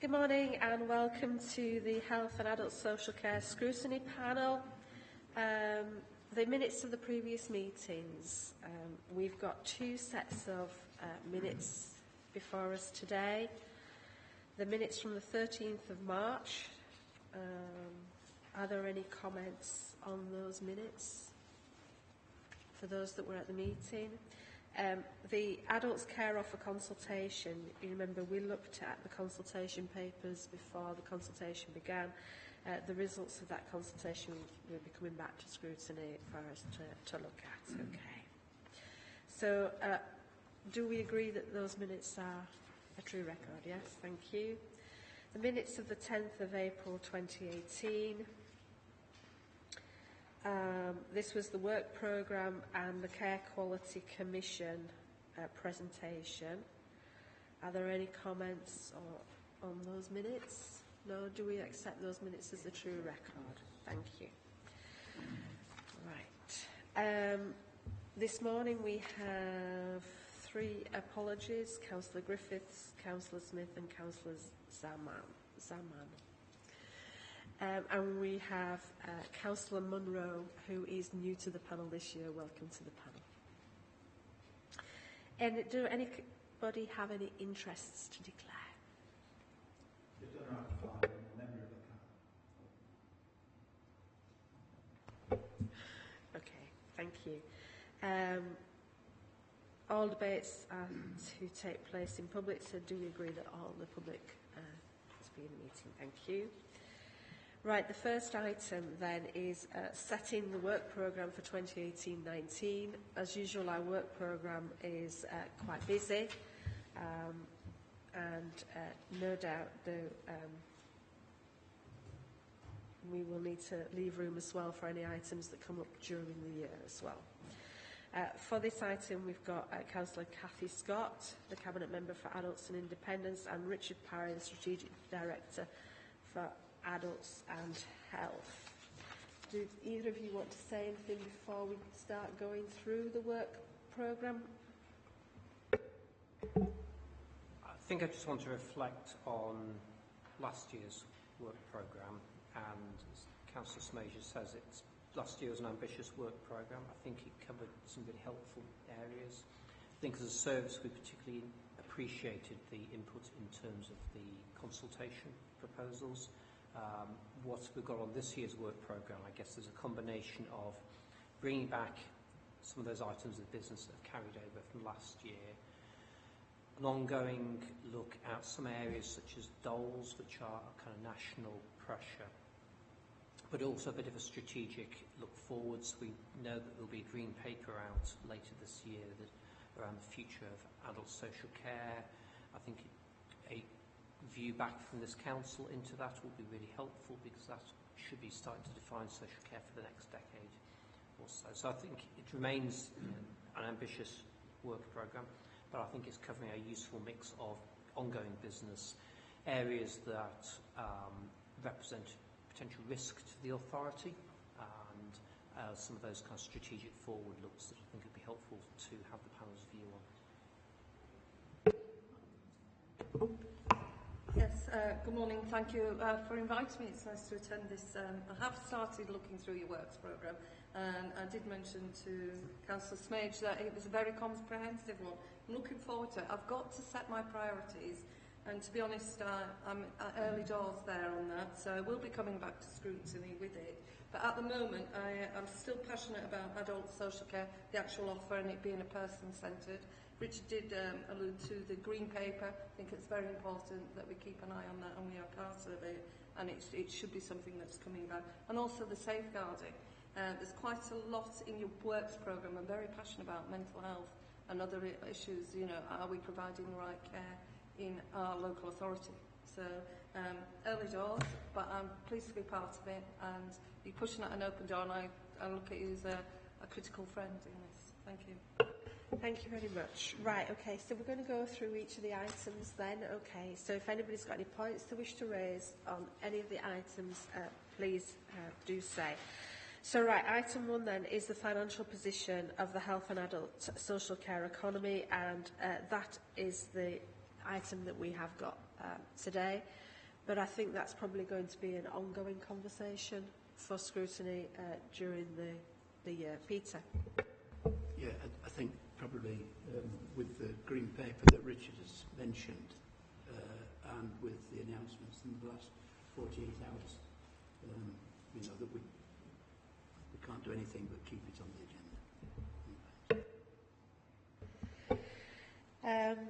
Good morning and welcome to the Health and Adult Social Care Scrutiny panel. The minutes of the previous meetings. We've got two sets of minutes before us today. The minutes from the 13th of March. Are there any comments on those minutes for those that were at the meeting? The adults care offer consultation, you remember we looked at the consultation papers before the consultation began. The results of that consultation will be coming back to scrutiny for us to look at. Okay. So, do we agree that those minutes are a true record? Yes, thank you. The minutes of the 10th of April 2018. This was the work programme and the Care Quality Commission presentation. Are there any comments on those minutes? No? Do we accept those minutes as a true record? Thank you. Right. This morning we have three apologies: Councillor Griffiths, Councillor Smith and Councillor Zaman. And we have Councillor Munro, who is new to the panel this year. Welcome to the panel. And do anybody have any interests to declare? You don't have to find a member of the panel. Okay, thank you. All debates are to take place in public, so do you agree that all the public is to be in the meeting? Thank you. Right, the first item then is setting the work programme for 2018-19. As usual, our work programme is quite busy, and no doubt we will need to leave room as well for any items that come up during the year as well. For this item, we've got Councillor Cathy Scott, the Cabinet Member for Adults and Independence, and Richard Parry, the Strategic Director for Adults and Health. Do either of you want to say anything before we start going through the work programme? I think I just want to reflect on last year's work programme, and as Councillor Smajer says, last year was an ambitious work programme. I think it covered some really helpful areas. I think as a service we particularly appreciated the input in terms of the consultation proposals. What we've got on this year's work programme, I guess there's a combination of bringing back some of those items of business that have carried over from last year, an ongoing look at some areas such as doles, which are a kind of national pressure, but also a bit of a strategic look forwards. We know that there'll be a green paper out later this year around the future of adult social care. I think a view back from this council into that will be really helpful, because that should be starting to define social care for the next decade or so. So I think it remains an ambitious work programme, but I think it's covering a useful mix of ongoing business, areas that represent potential risk to the authority, and some of those kind of strategic forward looks that I think would be helpful to have the panel's view on. Yes, good morning. Thank you for inviting me. It's nice to attend this. I have started looking through your works programme, and I did mention to Councillor Smage that it was a very comprehensive one. I'm looking forward to it. I've got to set my priorities, and to be honest, I'm at early doors there on that, so I will be coming back to scrutiny with it. But at the moment, I'm still passionate about adult social care, the actual offer, and it being a person-centred. Richard did allude to the green paper. I think it's very important that we keep an eye on that, and we are car survey, and it should be something that's coming back. And also the safeguarding. There's quite a lot in your works programme. I'm very passionate about mental health and other issues. You know, are we providing the right care in our local authority? So early doors, but I'm pleased to be part of it, and you're pushing at an open door, and I look at you as a critical friend in this. Thank you. Thank you very much. Right, okay, so we're going to go through each of the items then. Okay, so if anybody's got any points they wish to raise on any of the items, please do say. So right, item 1 then is the financial position of the health and adult social care economy, and that is the item that we have got today. But I think that's probably going to be an ongoing conversation for scrutiny during the year. Peter? Yeah, I think probably with the green paper that Richard has mentioned and with the announcements in the last 48 hours, you know, that we can't do anything but keep it on the agenda.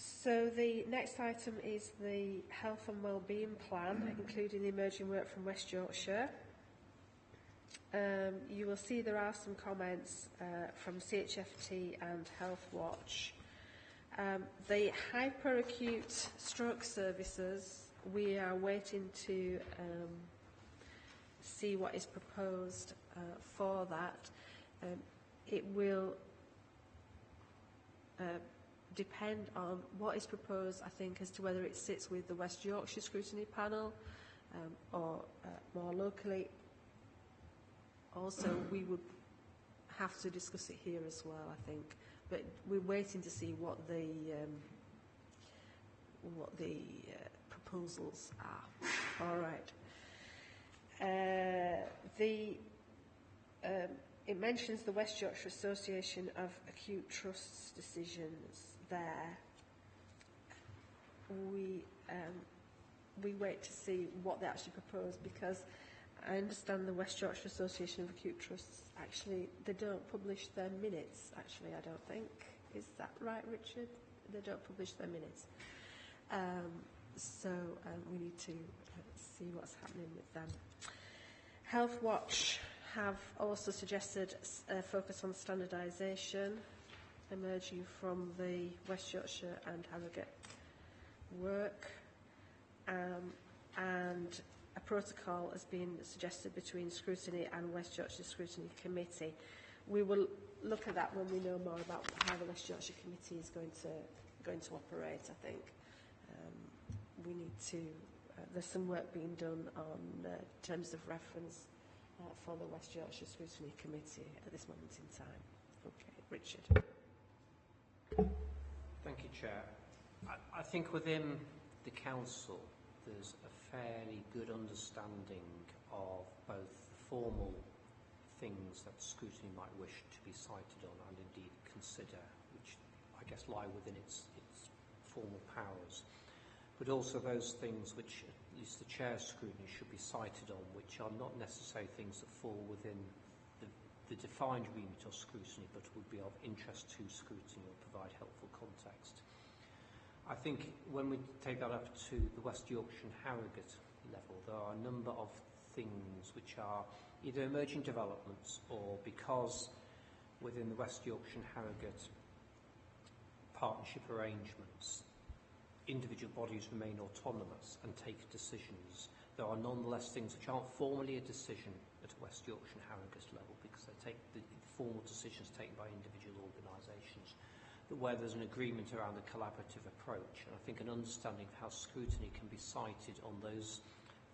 So the next item is the health and wellbeing plan, including the emerging work from West Yorkshire. You will see there are some comments from CHFT and Health Watch. The hyperacute stroke services, we are waiting to see what is proposed for that. It will depend on what is proposed, I think, as to whether it sits with the West Yorkshire Scrutiny Panel or more locally. Also, we would have to discuss it here as well, I think. But we're waiting to see what the proposals are. All right. It mentions the West Yorkshire Association of Acute Trusts decisions there. We wait to see what they actually propose, because I understand the West Yorkshire Association of Acute Trusts, actually, they don't publish their minutes, actually, I don't think. Is that right, Richard? They don't publish their minutes. So we need to see what's happening with them. Health Watch have also suggested a focus on standardisation emerging from the West Yorkshire and Harrogate work, and a protocol has been suggested between Scrutiny and West Yorkshire Scrutiny Committee. We will look at that when we know more about how the West Yorkshire Committee is going to operate, I think. We need to, there's some work being done on terms of reference for the West Yorkshire Scrutiny Committee at this moment in time. Okay, Richard. Thank you, Chair. I think within the Council there's a fairly good understanding of both the formal things that scrutiny might wish to be cited on and indeed consider, which I guess lie within its formal powers, but also those things which at least the Chair's scrutiny should be cited on, which are not necessarily things that fall within the defined remit of scrutiny, but would be of interest to scrutiny or provide helpful context. I think when we take that up to the West Yorkshire and Harrogate level, there are a number of things which are either emerging developments or because within the West Yorkshire and Harrogate partnership arrangements, individual bodies remain autonomous and take decisions. There are nonetheless things which aren't formally a decision at a West Yorkshire and Harrogate level because they take the formal decisions taken by individual organisations, but where there's an agreement around a collaborative approach. And I think an understanding of how scrutiny can be cited on those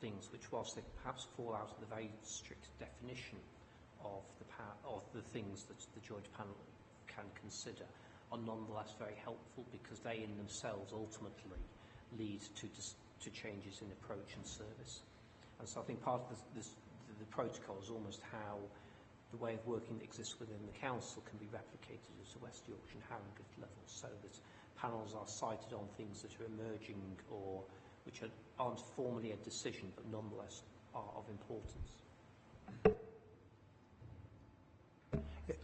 things which, whilst they perhaps fall out of the very strict definition of the things that the joint panel can consider, are nonetheless very helpful because they in themselves ultimately lead to changes in approach and service. And so I think part of the protocol is almost how the way of working that exists within the Council can be replicated at a West Yorkshire and Harrogate level, so that panels are cited on things that are emerging or which aren't formally a decision but nonetheless are of importance.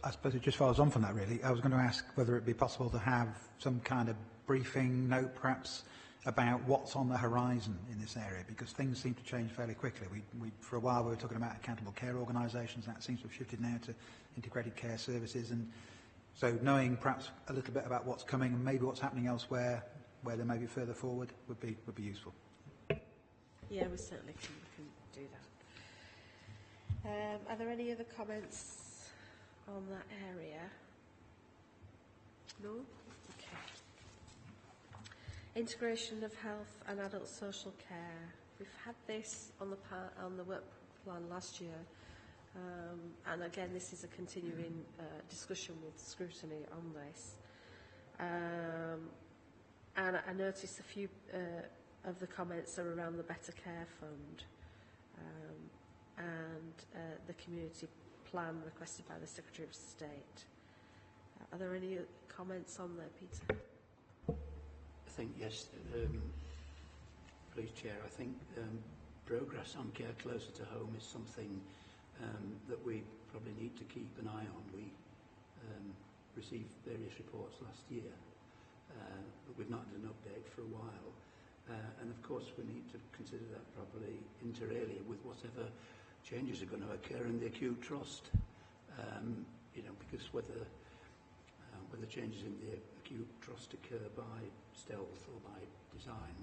I suppose it just follows on from that, really. I was going to ask whether it would be possible to have some kind of briefing note, perhaps, about what's on the horizon in this area, because things seem to change fairly quickly. We for a while we were talking about accountable care organisations, and that seems to have shifted now to integrated care services, and so knowing perhaps a little bit about what's coming and maybe what's happening elsewhere where they may be further forward would be useful. Yeah, we certainly can do that. Are there any other comments on that area? No? Okay. Integration of health and adult social care. We've had this on the work plan last year, and again this is a continuing discussion with scrutiny on this. And I noticed a few of the comments are around the Better Care Fund and the community plan requested by the Secretary of State. Are there any comments on there, Peter? I think yes, please, Chair. I think progress on care closer to home is something that we probably need to keep an eye on. We received various reports last year, but we've not had an update for a while. And of course, we need to consider that properly inter alia with whatever changes are going to occur in the acute trust. Because whether changes in the acute trust occur by stealth or by design,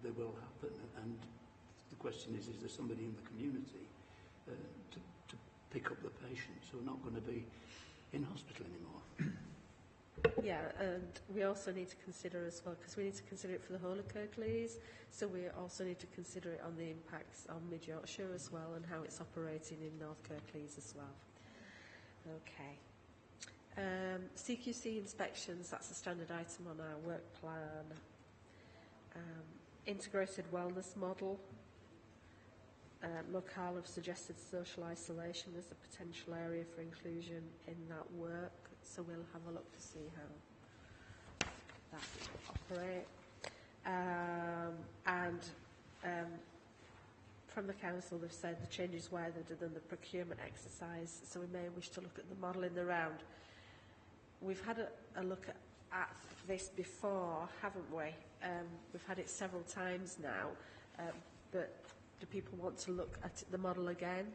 they will happen. And the question is there somebody in the community to pick up the patients who are not going to be in hospital anymore? Yeah, and we also need to consider as well, because we need to consider it for the whole of Kirklees, so we also need to consider it on the impacts on Mid-Yorkshire as well and how it's operating in North Kirklees as well. Okay. CQC inspections, that's a standard item on our work plan. Integrated wellness model. Local have suggested social isolation as a potential area for inclusion in that work, so we'll have a look to see how that will operate. From the council, they've said the changes wider than the procurement exercise, so we may wish to look at the model in the round. We've had a look at this before, haven't we? We've had it several times now, but do people want to look at the model again?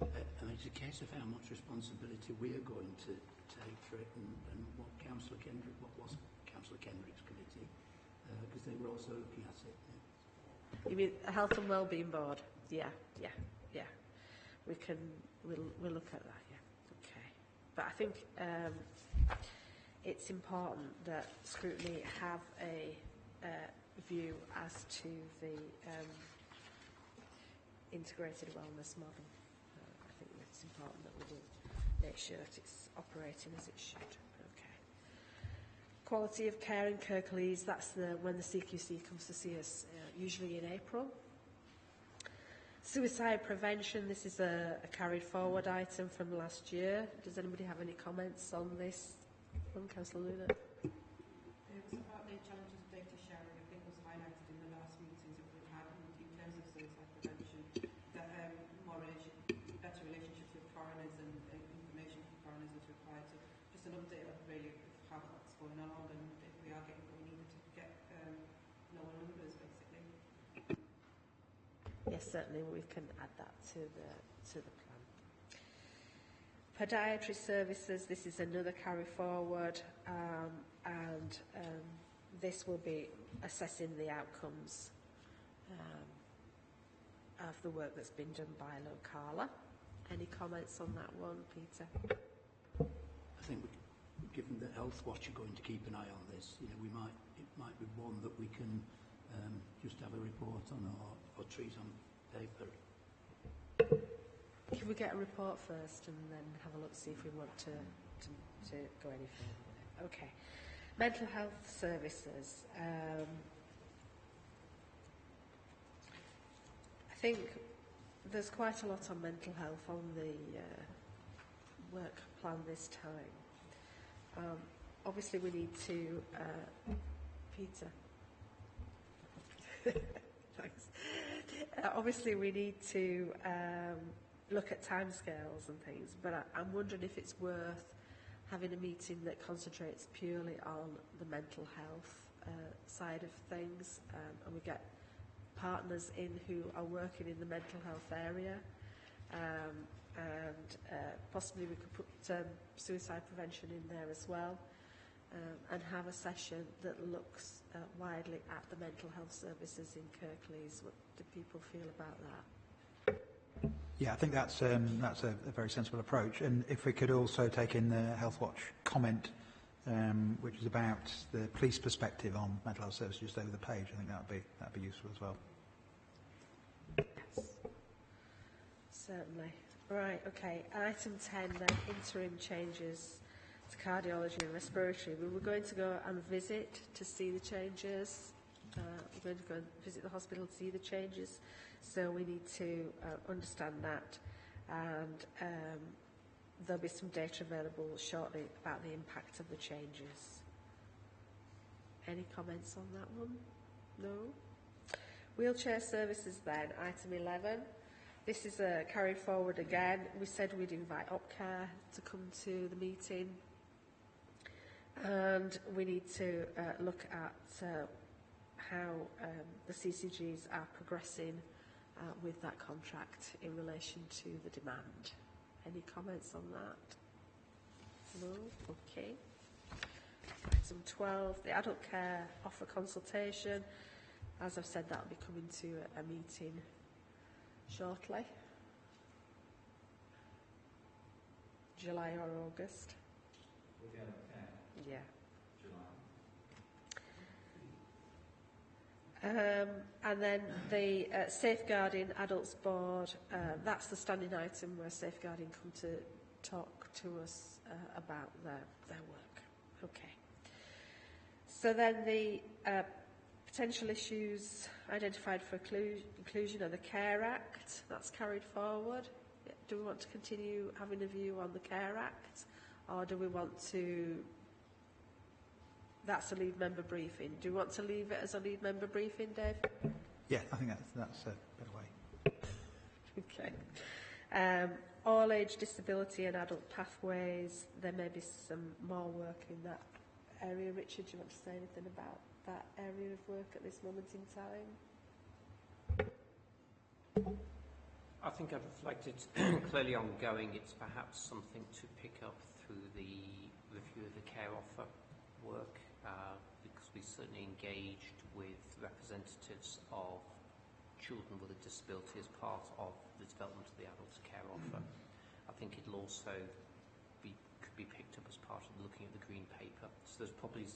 It's a case of how much responsibility we are going to take for it, and what was Councillor Kendrick's committee, because they were also looking at it. You mean a Health and Wellbeing Board? Yeah. We'll look at that. Yeah. Okay. But I think it's important that Scrutiny have a view as to the integrated wellness model. I think it's important that we do make sure that it's operating as it should. Okay. Quality of care in Kirklees, that's when the CQC comes to see us, usually in April. Suicide prevention, this is a carried forward item from last year. Does anybody have any comments on this? From Councillor Luna. It was about the challenges of data sharing. I think was highlighted in the last meetings that we've had in terms of suicide prevention. That better relationships with foreigners and information from foreigners is required. So just an update of really how that's going on, and if we are getting what we needed to get lower numbers, basically. Yes, certainly we can add that to the plan. Podiatry services, this is another carry forward, and this will be assessing the outcomes of the work that's been done by Locala. Any comments on that one, Peter? I think given that Health Watch are going to keep an eye on this, it might be one that we can just have a report on or treat on paper. Can we get a report first and then have a look, see if we want to go any further with it? Okay. Mental health services. I think there's quite a lot on mental health on the work plan this time. Obviously we need to... Peter. Thanks. Obviously we need to look at timescales and things, but I'm wondering if it's worth having a meeting that concentrates purely on the mental health side of things, and we get partners in who are working in the mental health area, and possibly we could put suicide prevention in there as well, and have a session that looks widely at the mental health services in Kirklees. What do people feel about that? Yeah, I think that's a very sensible approach. And if we could also take in the Health Watch comment, which is about the police perspective on mental health services just over the page, I think that'd be useful as well. Yes, certainly. Right, okay. Item 10 then, interim changes to cardiology and respiratory. We were going to go and visit to see the changes. We're going to go and visit the hospital to see the changes, so we need to understand that, and there'll be some data available shortly about the impact of the changes. Any comments on that one? No? Wheelchair services then, item 11. This is carried forward again. We said we'd invite Opcare to come to the meeting, and we need to look at how the CCGs are progressing with that contract in relation to the demand. Any comments on that? No? Okay. Item 12, the adult care offer consultation. As I've said, that will be coming to a meeting shortly. July or August? Yeah. And then the Safeguarding Adults Board, that's the standing item where Safeguarding come to talk to us about their work. Okay. So then the potential issues identified for inclusion of the Care Act, that's carried forward. Do we want to continue having a view on the Care Act, or do we want to... That's a lead member briefing. Do you want to leave it as a lead member briefing, Dave? Yeah, I think that's a better way. Okay. All age disability and adult pathways. There may be some more work in that area. Richard, do you want to say anything about that area of work at this moment in time? I think I've reflected clearly ongoing. It's perhaps something to pick up through the review of the care offer work, because we certainly engaged with representatives of children with a disability as part of the development of the adult care offer. I think it'll also could be picked up as part of looking at the green paper. So there's probably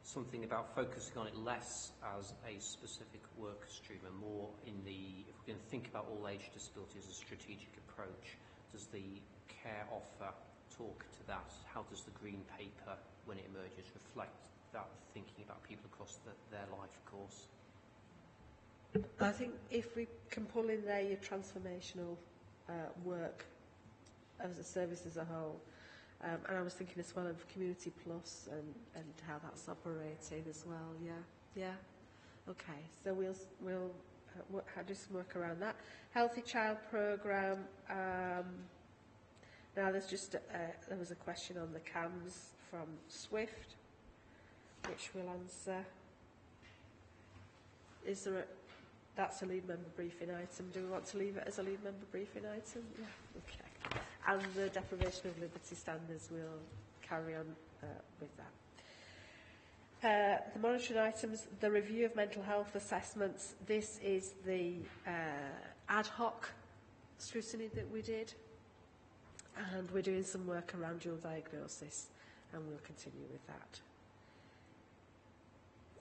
something about focusing on it less as a specific work stream and more in the, if we're going to think about all age disability as a strategic approach, does the care offer talk to that? How does the green paper, when it emerges, reflect that thinking about people across their life course? I think if we can pull in there your transformational work as a service as a whole, and I was thinking as well of Community Plus and how that's operating as well. Yeah. Okay, so we'll do some work around that. Healthy Child Programme. Now there's just there was a question on the CAMS from Swift, which we'll answer. Is there that's a lead member briefing item. Do we want to leave it as a lead member briefing item? Yeah. Okay. And the deprivation of liberty standards will carry on with that. The monitoring items, the review of mental health assessments. This is the ad hoc scrutiny that we did, and we're doing some work around dual diagnosis, and we'll continue with that.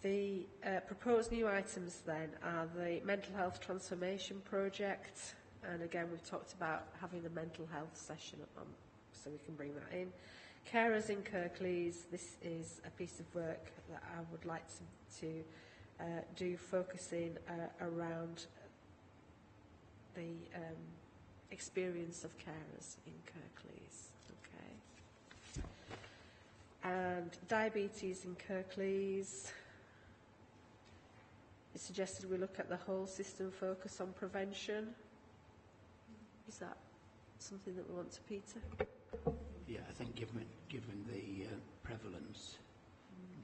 The proposed new items then are the mental health transformation project, and again we've talked about having a mental health session so we can bring that in. Carers in Kirklees, this is a piece of work that I would like to do, focusing around the experience of carers in Kirklees. Okay. And diabetes in Kirklees. It suggested we look at the whole system focus on prevention. Is that something that we want to, Peter? Yeah, I think given the prevalence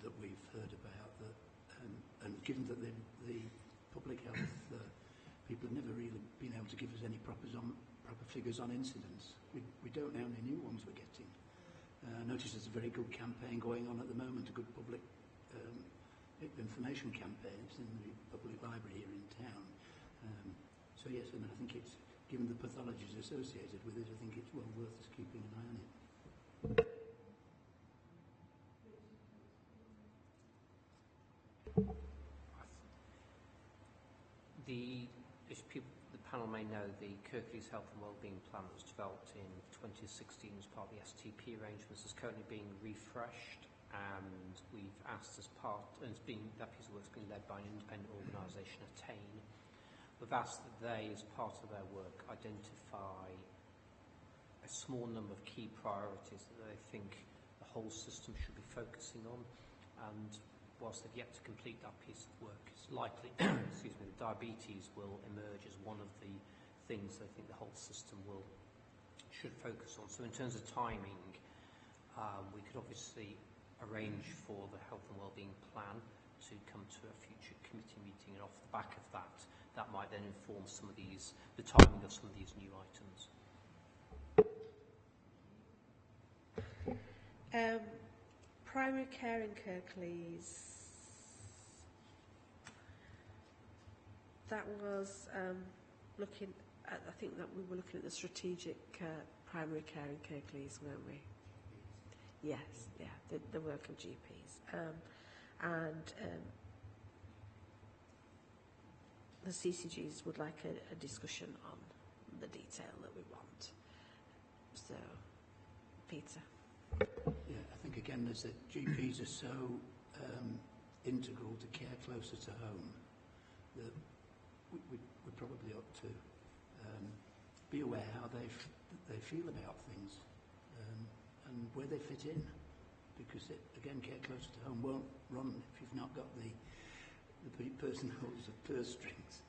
that we've heard about, and given that the public health people have never really been able to give us any proper figures on incidents. We don't know how many new ones we're getting. I notice there's a very good campaign going on at the moment, a good public information campaign. It's in the public library here in town. So yes, and I think it's, given the pathologies associated with it, I think it's well worth us keeping an eye on it. The panel may know the Kirklees Health and Wellbeing Plan that was developed in 2016 as part of the STP arrangements is currently being refreshed. and we've asked as part, and that piece of work's been led by an independent organisation, Attain. We've asked that they, as part of their work, identify a small number of key priorities that they think the whole system should be focusing on, and whilst they've yet to complete that piece of work, it's likely excuse me, that diabetes will emerge as one of the things they think the whole system should focus on. So in terms of timing, we could obviously arrange for the health and wellbeing plan to come to a future committee meeting, and off the back of that, that might then inform the timing of some of these new items. Primary care in Kirklees. That was looking at, I think that we were looking at the strategic primary care in Kirklees, weren't we? Yes, yeah, the work of GPs. The CCGs would like a discussion on the detail that we want. So, Peter. Yeah, I think again there's that GPs are so integral to care closer to home that we probably ought to be aware how they feel about things and where they fit in, because again care closer to home won't run if you've not got the person who holds the purse strings.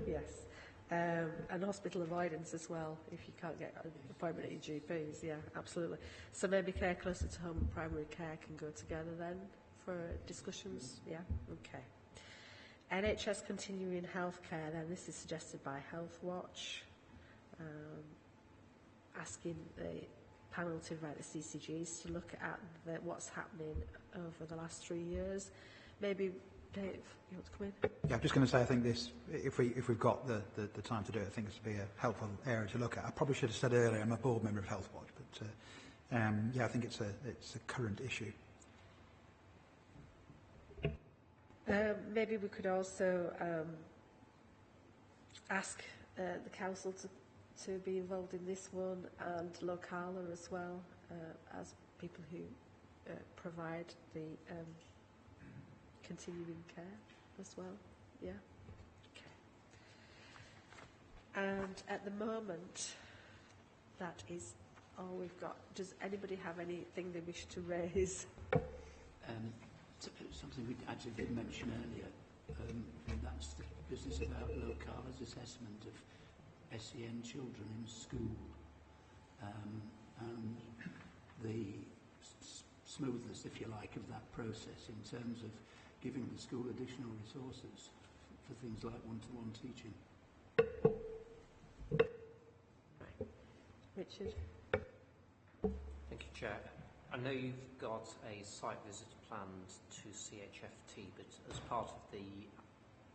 Yes. And hospital avoidance as well, if you can't get an appointment at your GPs, yeah, absolutely. So maybe care closer to home and primary care can go together then for discussions, yeah, okay. NHS continuing healthcare, then this is suggested by Health Watch, asking the panel to invite the CCGs to look at what's happening over the last 3 years. Maybe Dave, you want to come in? Yeah, I'm just going to say, I think this, if we've got the time to do it, I think this would be a helpful area to look at. I probably should have said earlier, I'm a board member of Health Watch, but yeah, I think it's a current issue. Maybe we could also ask the council to be involved in this one, and Locala as well, as people who provide the continuing care as well. Yeah. Okay. And at the moment, that is all we've got. Does anybody have anything they wish to raise? Something we actually did mention earlier, and that's the business about Locala's assessment of SEN children in school, and the smoothness, if you like, of that process in terms of giving the school additional resources for things like one-to-one teaching. Richard? Thank you, Chair. I know you've got a site visit planned to CHFT, but as part of the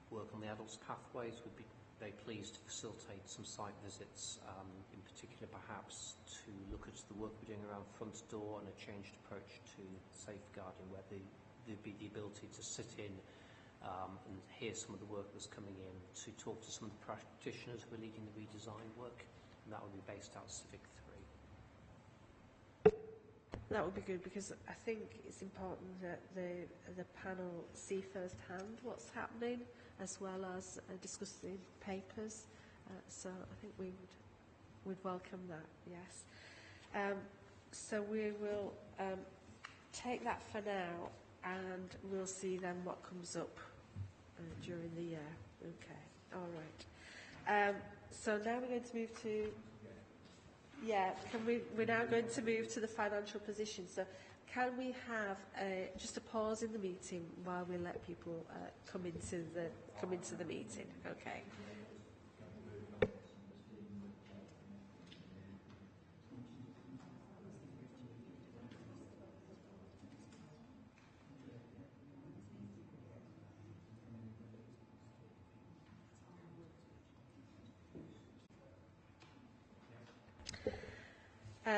work on the adults' pathways, we'd be very pleased to facilitate some site visits, in particular perhaps to look at the work we're doing around front door and a changed approach to safeguarding, where there'd be the ability to sit in and hear some of the work that's coming in, to talk to some of the practitioners who are leading the redesign work, and that would be based out of Civic 3. That would be good, because I think it's important that the panel see firsthand what's happening, as well as discussing papers. So I think we'd welcome that. Yes. So we will take that for now, and we'll see then what comes up during the year. Okay. All right. So now we're going to move to. Yeah, we're now going to move to the financial position. So can we have just a pause in the meeting while we let people come into the meeting? Okay.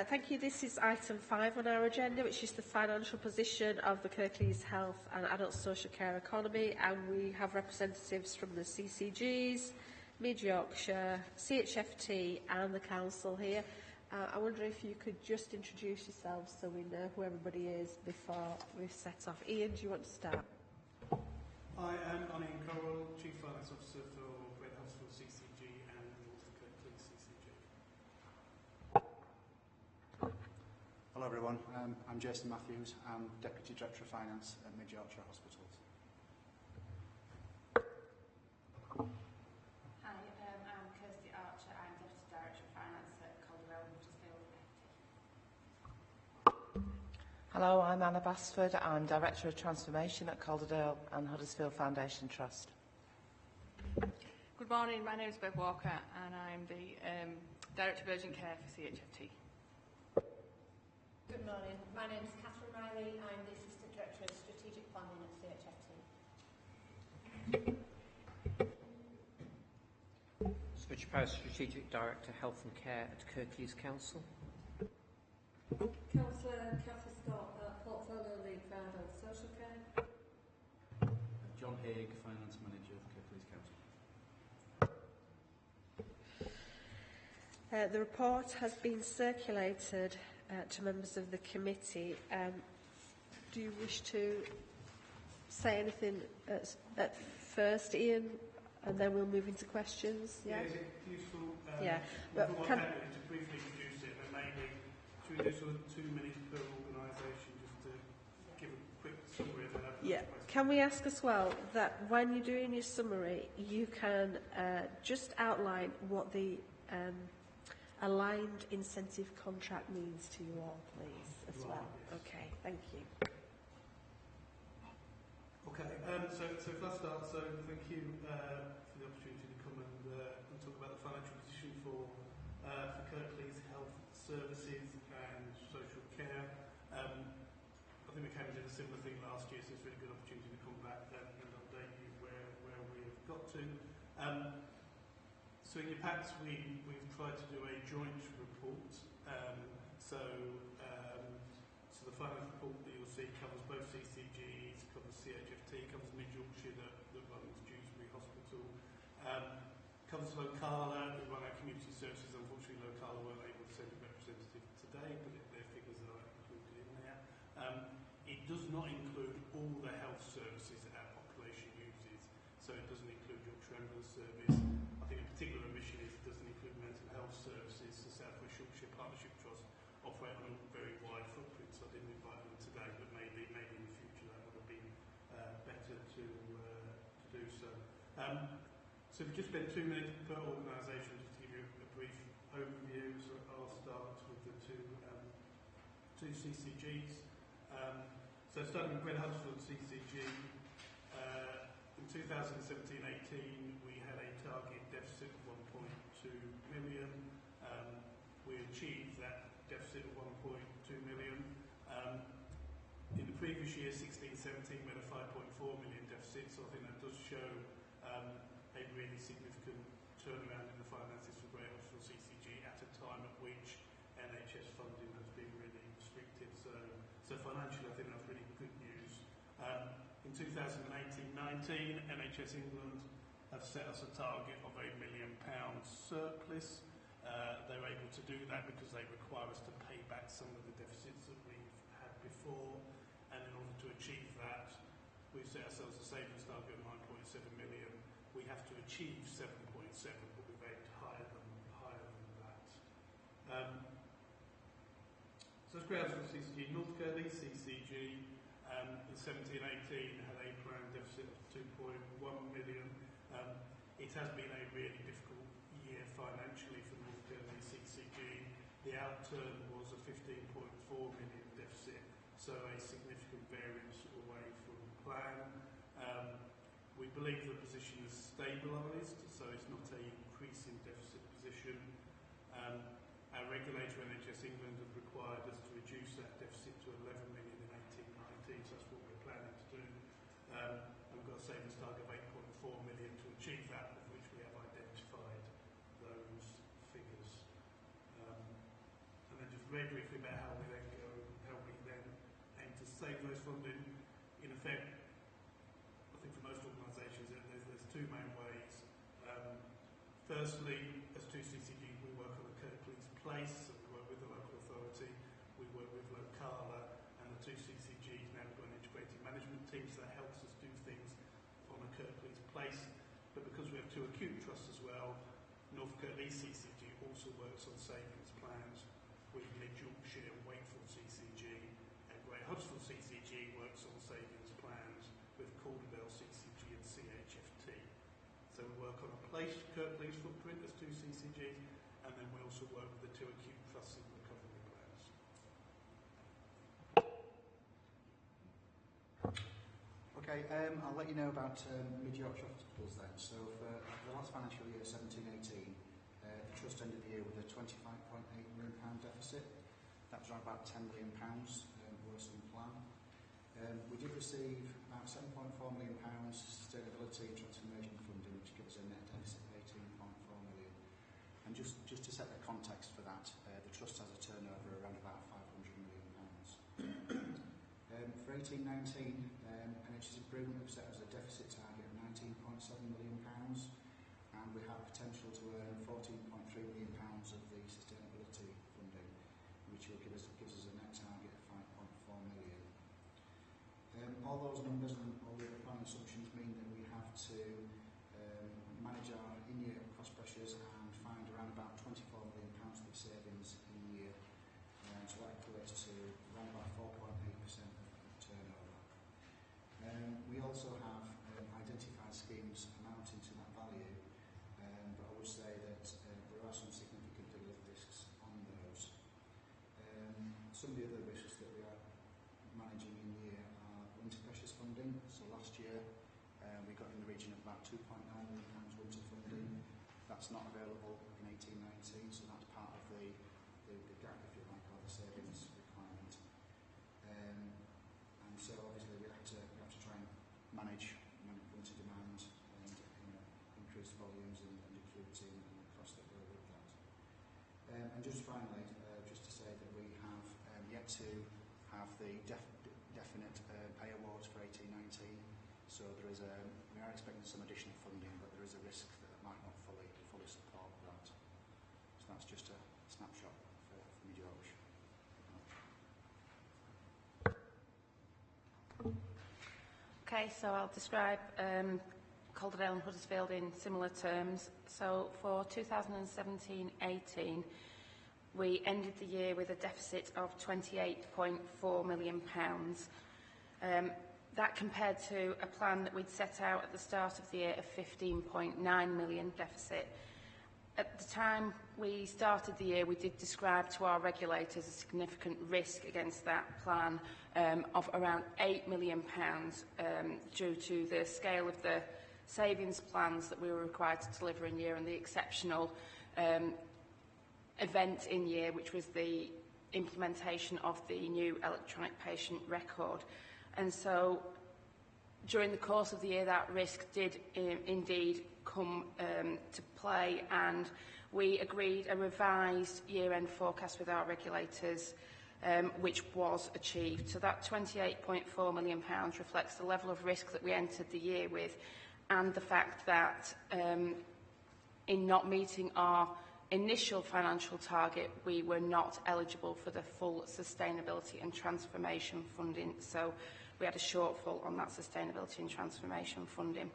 Thank you. This is item 5 on our agenda, which is the financial position of the Kirklees Health and Adult Social Care Economy, and we have representatives from the CCGs, Mid Yorkshire, CHFT and the Council here. I wonder if you could just introduce yourselves so we know who everybody is before we set off. Ian, do you want to start? I am Ian Correll, Chief Finance Officer for Great Hudsonville CCG and North Kirklees CCG. Hello everyone, I'm Jason Matthews. I'm Deputy Director of Finance at Mid Yorkshire Hospitals. Hi, I'm Kirsty Archer. I'm Deputy Director of Finance at Calderwell Huddersfield FT. Hello, I'm Anna Basford. I'm Director of Transformation at Calderdale and Huddersfield Foundation Trust. Good morning, my name is Bev Walker and I'm the Director of Urgent Care for CHFT. Good morning, my name is Catherine Riley. I'm the Assistant Director of Strategic Planning at CHFT. Switch Power Strategic Director, Health and Care at Kirklees Council. Councillor Cathy Scott, Portfolio Lead for Adult Social Care. John Haig, Finance Manager of Kirklees Council. The report has been circulated to members of the committee. Do you wish to say anything at first, Ian, and then we'll move into questions? Yeah, is it useful? Yeah, but what can happened to briefly introduce it, but maybe should we do sort of 2 minutes per organisation just to give a quick summary of that? Yeah. Can we ask as well that when you're doing your summary, you can just outline what the aligned incentive contract means to you all, please, as well. Okay, thank you. Okay, so if I start, so thank you for the opportunity to come and talk about the financial position for Kirklees Health Services and Social Care. I think we came and did a similar thing last year, so it's a really good opportunity to come back and update you where we've got to. So in your packs, we've tried to do a joint report. So the finance report that you'll see covers both CCGs, covers CHFT, covers Mid Yorkshire that runs Dewsbury Hospital, covers Locala, who run our community services. Unfortunately, Locala weren't able to send a representative today, but their figures are included in there. It does not include all the health services that our population uses, so it doesn't include Yorkshire Ambulance Service. I think a particular omission is it doesn't include mental health services. The South West Yorkshire Partnership Trust operate on a very wide footprint, so I didn't invite them today, but maybe in the future that would have been better to do so. So we've just spent 2 minutes per organisation just to give you a brief overview. So I'll start with the two CCGs. So starting with Great Hudsonville CCG, in 2017-18 we had a target deficit of 1.2 million. We achieved that deficit of 1.2 million. In the previous year, 16-17, we had a 5.4 million deficit, so I think that does show a really significant turnaround in the finances for Great Hudsonville CCG at a time at which NHS funding has been really restricted. So financially, I think that's really good news. In 2018-19, NHS England have set us a target of £1 million surplus. They're able to do that because they require us to pay back some of the deficits that we've had before, and in order to achieve that, we've set ourselves a savings target of 9.7 million. We have to achieve 7.7, but we've aimed higher than that. So it's Great Hudsonville CCG. North Kirklees CCG in 17-18 had a planned deficit of 2.1 million. It has been a really difficult year financially for North Kirklees CCG. The outturn was a 15.4 million deficit, so a significant variance away from plan. We believe the position is stabilised, so it's not an increasing deficit position. Our regulator, NHS England, have required us to reduce that deficit to 11 million in 18-19, so that's what we're planning to do. We've got a savings target of 8.4 million to achieve that, of which we have identified those figures. And then just very briefly about how we then aim to save those funding. In effect, I think for most organisations there's two main ways. Firstly, as two CCGs, we work on the Kirklees place, so we work place, but because we have two acute trusts as well, North Kirklees CCG also works on savings plans with Mid Yorkshire and Wakefield CCG, and Great Huddersfield CCG works on savings plans with Calderdale CCG and CHFT. So we work on a place Kirklees footprint as two CCGs, and then we also work with the two acute trusts in recovery plans. Okay, I'll let you know about Mid Yorkshire Hospitals then. So for the last financial year, 17-18, the trust ended the year with a £25.8 million deficit. That was around about £10 million worse than planned. We did receive about £7.4 million sustainability and transformation funding, which gives us a net deficit of £18.4 million. And just to set the context for that, the trust has a turnover around about £500 million. For 18-19, NHS Improvement have set us a deficit target of £19.7 million, and we have potential to earn £14.3 million of the sustainability funding, which will gives us a net target of £5.4 million. All those numbers and all the other planning assumptions mean that we have to manage our in-year cost pressures and find around about £24 million of savings in the year. So that equates to around about 4.8% of turnover. We also have identified schemes amounting to that value, but I would say that there are some significant delivery risks on those. Some of the other risks that we are managing in the year are winter pressures funding. So last year we got in the region of about £2.9 million winter funding. That's not available in 18-19, so that's part of the gap, if you like, or the savings requirement. And so obviously we have to try and manage winter demand and increase volumes and acuity and the costs that go with that. And just finally, just to say that we have yet to have the definite pay awards for 18-19. So there is we are expecting some additional funding, but there is a risk that it might not fully support that. So that's just a snapshot for Mid Yorkshire. Okay, so I'll describe Calderdale and Huddersfield in similar terms. So for 2017-18, we ended the year with a deficit of £28.4 million. That compared to a plan that we'd set out at the start of the year of £15.9 million deficit. At the time we started the year, we did describe to our regulators a significant risk against that plan of around £8 million due to the scale of the savings plans that we were required to deliver in year and the exceptional event in year, which was the implementation of the new electronic patient record. And so during the course of the year, that risk did indeed come to play, and we agreed a revised year-end forecast with our regulators, which was achieved. So that £28.4 million reflects the level of risk that we entered the year with, and the fact that in not meeting our initial financial target, we were not eligible for the full sustainability and transformation funding. So we had a shortfall on that sustainability and transformation funding.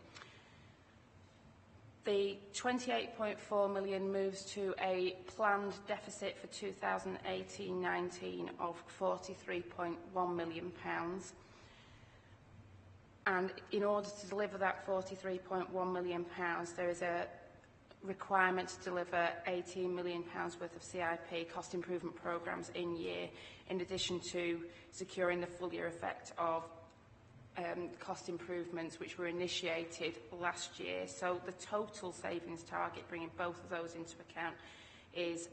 The £28.4 million moves to a planned deficit for 2018-19 of £43.1 million. And in order to deliver that £43.1 million, there is a requirement to deliver £18 million worth of CIP cost improvement programmes in year, in addition to securing the full year effect of cost improvements which were initiated last year. So the total savings target, bringing both of those into account, is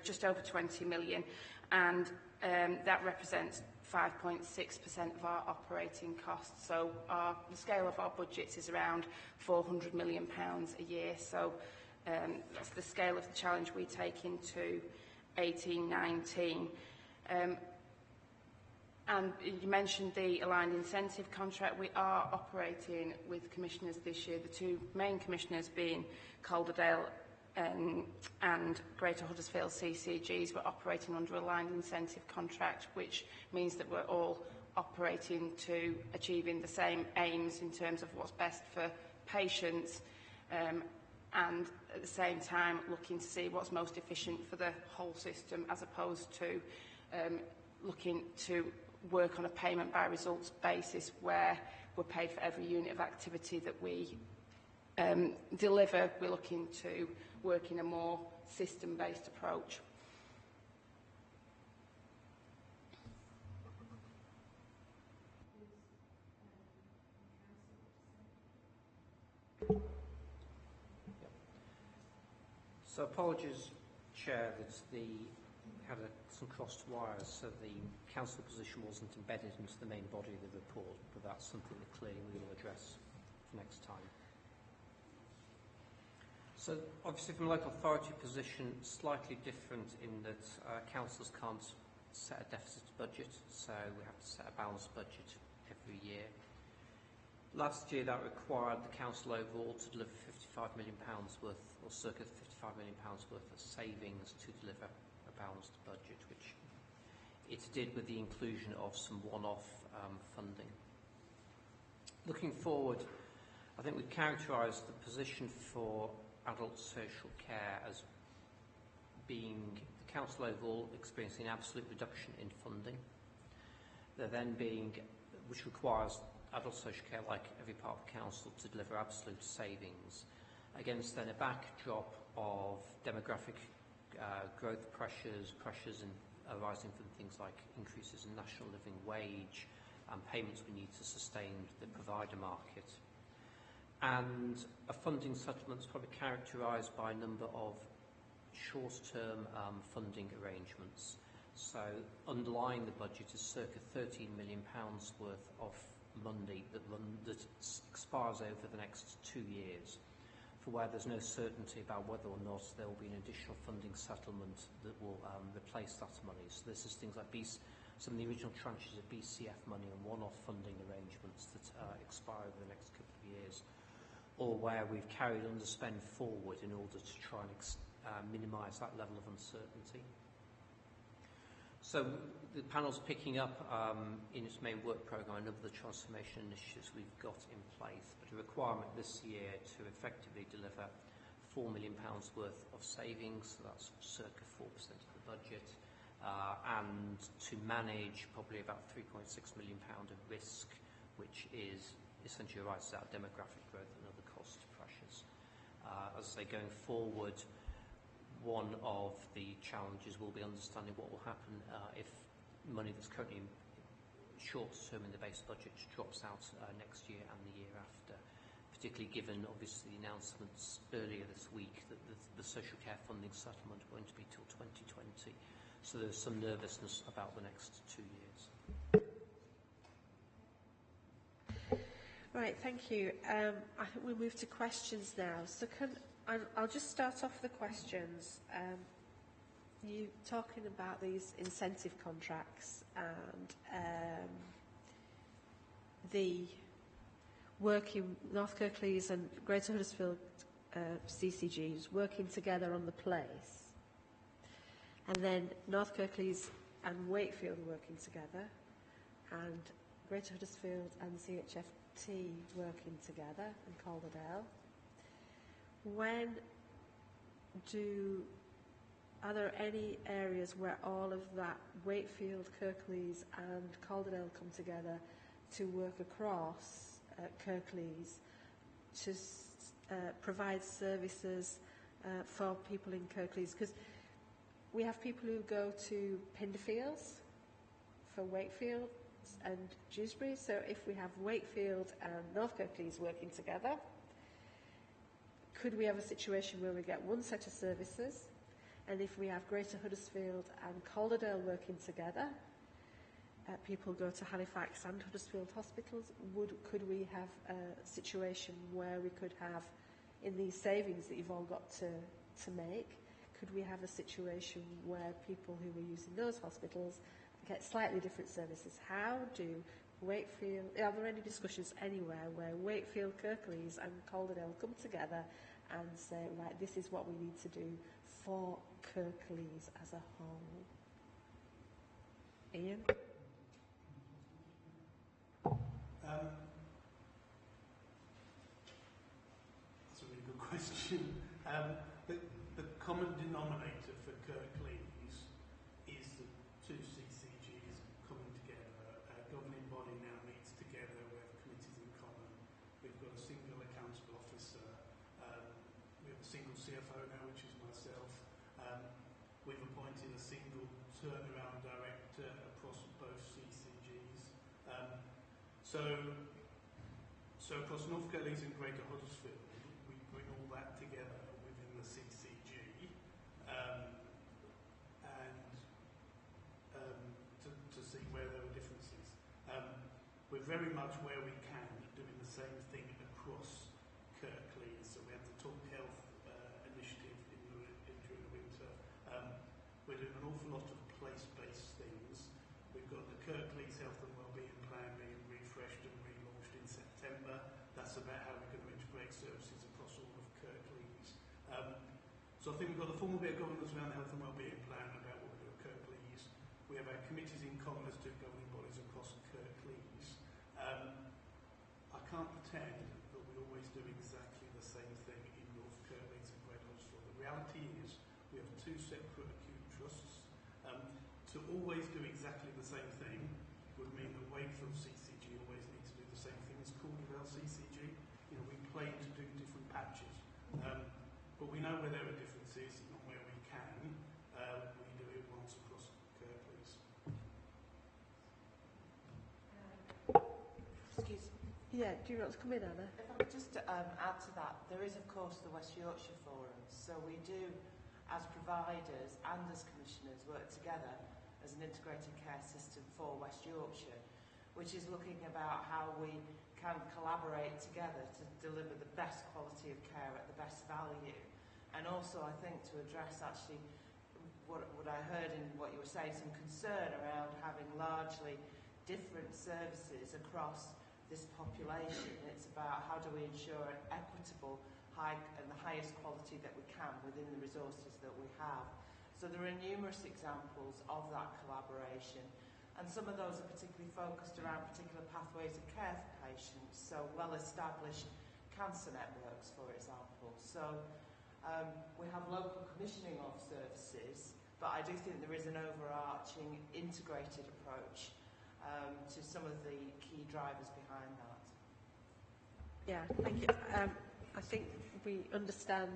just over 20 million, and that represents 5.6% of our operating costs. So the scale of our budgets is around £400 million a year. So that's the scale of the challenge we take into 18-19. And you mentioned the aligned incentive contract. We are operating with commissioners this year, the two main commissioners being Calderdale and Greater Huddersfield CCGs. We're operating under a aligned incentive contract, which means that we're all operating to achieving the same aims in terms of what's best for patients, and at the same time looking to see what's most efficient for the whole system, as opposed to looking to work on a payment by results basis where we're paid for every unit of activity that we deliver. We're looking to work in a more system-based approach. So apologies, Chair, that had some crossed wires, so the council position wasn't embedded into the main body of the report, but that's something that clearly we will address for next time. So obviously from a local authority position, slightly different in that councils can't set a deficit budget, so we have to set a balanced budget every year. Last year that required the council overall to deliver £55 million worth, or circa £55 million worth of savings to deliver a balanced budget, which it did with the inclusion of some one-off funding. Looking forward, I think we've characterised the position for adult social care as being the council overall experiencing an absolute reduction in funding. There then being, which requires adult social care, like every part of the council, to deliver absolute savings against then a backdrop of demographic growth pressures arising from things like increases in national living wage and payments we need to sustain the provider market. And a funding settlement is probably characterised by a number of short-term funding arrangements. So underlying the budget is circa £13 million worth of money that expires over the next 2 years, for where there's no certainty about whether or not there will be an additional funding settlement that will replace that money. So this is things like some of the original tranches of BCF money and one-off funding arrangements that expire over the next couple of years, or where we've carried underspend forward in order to try and minimise that level of uncertainty. So the panel's picking up in its main work programme a number of the transformation initiatives we've got in place, but a requirement this year to effectively deliver £4 million worth of savings, so that's circa 4% of the budget, and to manage probably about £3.6 million of risk, which is essentially arises out of demographic growth and other cost pressures. As I say, going forward, one of the challenges will be understanding what will happen if money that's currently short term in the base budget drops out next year and the year after, particularly given obviously the announcements earlier this week that the social care funding settlement won't be till 2020. So there's some nervousness about the next 2 years. Right, thank you. I think we'll move to questions now. So I'll just start off the questions. You talking about these incentive contracts and the working North Kirklees and Greater Huddersfield CCGs working together on the place, and then North Kirklees and Wakefield working together, and Greater Huddersfield and CHFT working together, and Calderdale. Are there any areas where all of that Wakefield, Kirklees and Calderdale come together to work across Kirklees to provide services for people in Kirklees? Because we have people who go to Pinderfields for Wakefield and Dewsbury, so if we have Wakefield and North Kirklees working together, could we have a situation where we get one set of services, and if we have Greater Huddersfield and Calderdale working together, people go to Halifax and Huddersfield hospitals, could we have a situation where we could have, in these savings that you've all got to make, could we have a situation where people who were using those hospitals get slightly different services? How do Wakefield, are there any discussions anywhere where Wakefield, Kirklees and Calderdale come together and say, right, this is what we need to do for Kirklees as a whole? Ian? mention. The common denominator for Kirklees is the two CCGs coming together. Our governing body now meets together. We have committees in common. We've got a single accountable officer. We have a single CFO now, which is myself. We've appointed a single turnaround director across both CCGs. So across North Kirklees and Greater Huddersfield, we bring all that together within the CCG to see where there are differences. We're very much where we can doing the same thing across Kirklees. So we have the Talk Health initiative during the winter. We're doing an awful lot of place-based things. We've got the Kirklees Health and Wellbeing Plan being refreshed and relaunched in September. That's about how we're going to integrate services across all of Kirklees. So I think we've got the formal bit of governance around the Health and Wellbeing Plan about what we do at Kirklees. We have our committees in common as two governing bodies across Kirklees. I can't pretend that we always do exactly the same thing in North Kirklees and Greater Huddersfield. The reality is we have two separate acute trusts. To always do exactly the same thing would mean that Wakefield CCG always needs to do the same thing as Caldervale CCG. You know, we plan to do different patches. But we know where there are differences and where we can. We do it once across Kirklees. Excuse me. Yeah, do you want to come in, Anna? If I could just add to that, there is of course the West Yorkshire Forum. So we do, as providers and as commissioners, work together as an integrated care system for West Yorkshire, which is looking about how we can collaborate together to deliver the best quality of care at the best value. And also, I think, to address actually what I heard in what you were saying, some concern around having largely different services across this population. It's about how do we ensure an equitable, high and the highest quality that we can within the resources that we have. So there are numerous examples of that collaboration, and some of those are particularly focused around particular pathways of care for patients, so well-established cancer networks, for example. So we have local commissioning of services, but I do think there is an overarching integrated approach to some of the key drivers behind that. Yeah, thank you. I think we understand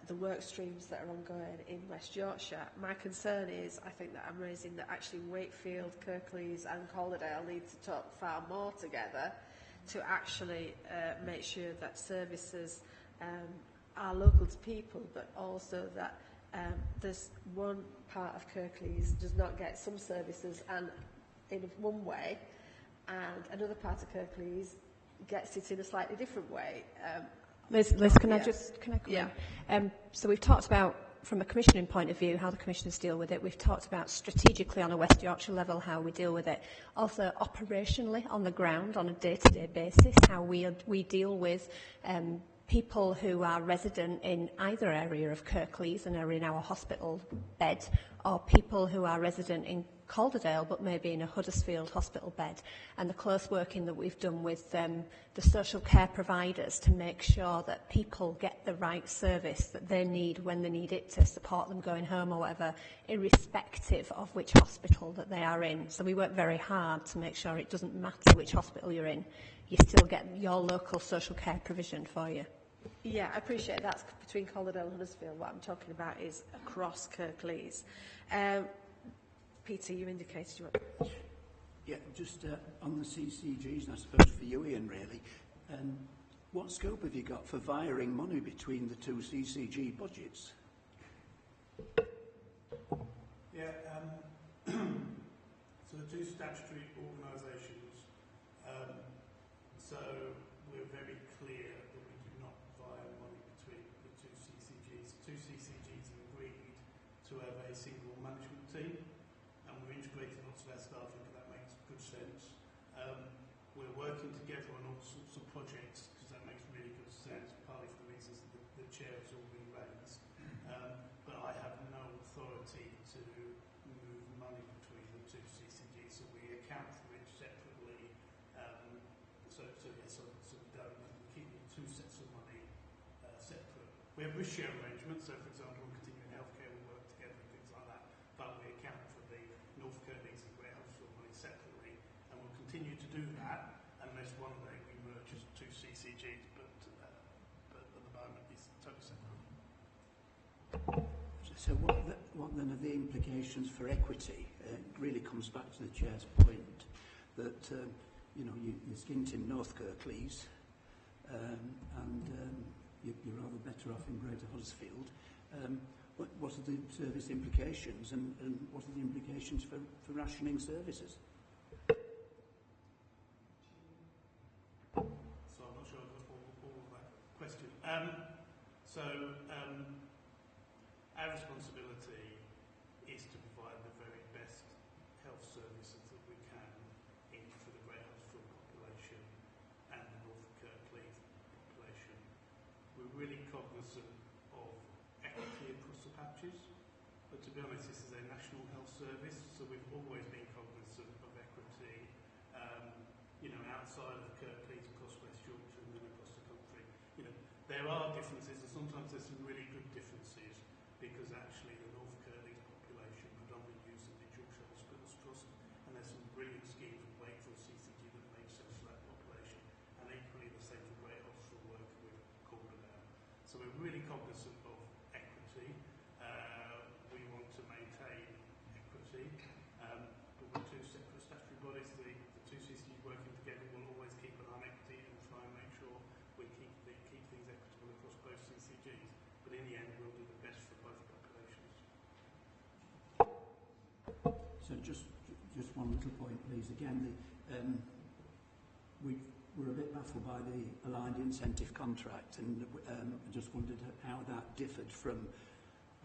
the work streams that are ongoing in West Yorkshire. My concern is, I think that I'm raising that actually Wakefield, Kirklees and Calderdale need to talk far more together to actually make sure that services are local to people, but also that there's one part of Kirklees does not get some services and in one way, and another part of Kirklees gets it in a slightly different way. Liz, can I come in? So we've talked about, from a commissioning point of view, how the commissioners deal with it. We've talked about strategically on a West Yorkshire level how we deal with it. Also operationally on the ground, on a day-to-day basis, how we deal with people who are resident in either area of Kirklees and are in our hospital bed, or people who are resident in Calderdale but maybe in a Huddersfield hospital bed, and the close working that we've done with the social care providers to make sure that people get the right service that they need when they need it to support them going home or whatever, irrespective of which hospital that they are in. So we work very hard to make sure it doesn't matter which hospital you're in, you still get your local social care provision for you. Yeah, I appreciate that's between Calderdale and Huddersfield. What I'm talking about is across Kirklees. Peter, you indicated you want... Yeah, just on the CCGs, and I suppose for you, Ian, really, what scope have you got for viring money between the two CCG budgets? Yeah, so the two statutory organisations, so we're very clear that we do not vire money between the two CCGs. Two CCGs have agreed to have a single management team, and we're integrating lots of our staff into that. Makes good sense. We're working together on all sorts of projects because that makes really good sense, partly for the reasons that the chair has all been raised. But I have no authority to move money between the two CCGs, so we account for it separately. So we don't keep two sets of money We have risk share arrangements, so for example, on continuing healthcare we work together and things like that, but we account for the North Kirklees and Great Hospital money separately, and we'll continue to do that unless one day we merge as two CCGs, but at the moment it's totally separate. So what then are the implications for equity? It really comes back to the Chair's point that you're skint in North Kirklees and you're rather better off in Greater Huddersfield. What are the service implications and what are the implications for rationing services? So I'm not sure I've got all of that question. Our responsibility is to provide the very best health services that we can for the Great Huddersfield population and the North Kirklees population. We're really cognizant of equity across the patches, but to be honest, this is a national health service, so we've always been cognizant of equity, outside of Kirklees, across West Yorkshire and then across the country. There are differences, and sometimes there's some really good differences, because actually the North Kirklees population predominantly uses the Yorkshire Hospitals Trust, and there's some brilliant schemes with Wakefield CCG that make sense for that population, and equally the same for Great Hospital working with Calderdown. So we're really cognizant of equity. We want to maintain equity, but we're two separate statutory bodies. The two CCGs working together will always keep an eye on equity and try and make sure we keep things equitable across both CCGs. But in the end, we'll do the best for both populations. So just one little point, please. Again, we're a bit baffled by the aligned incentive contract, and I just wondered how that differed from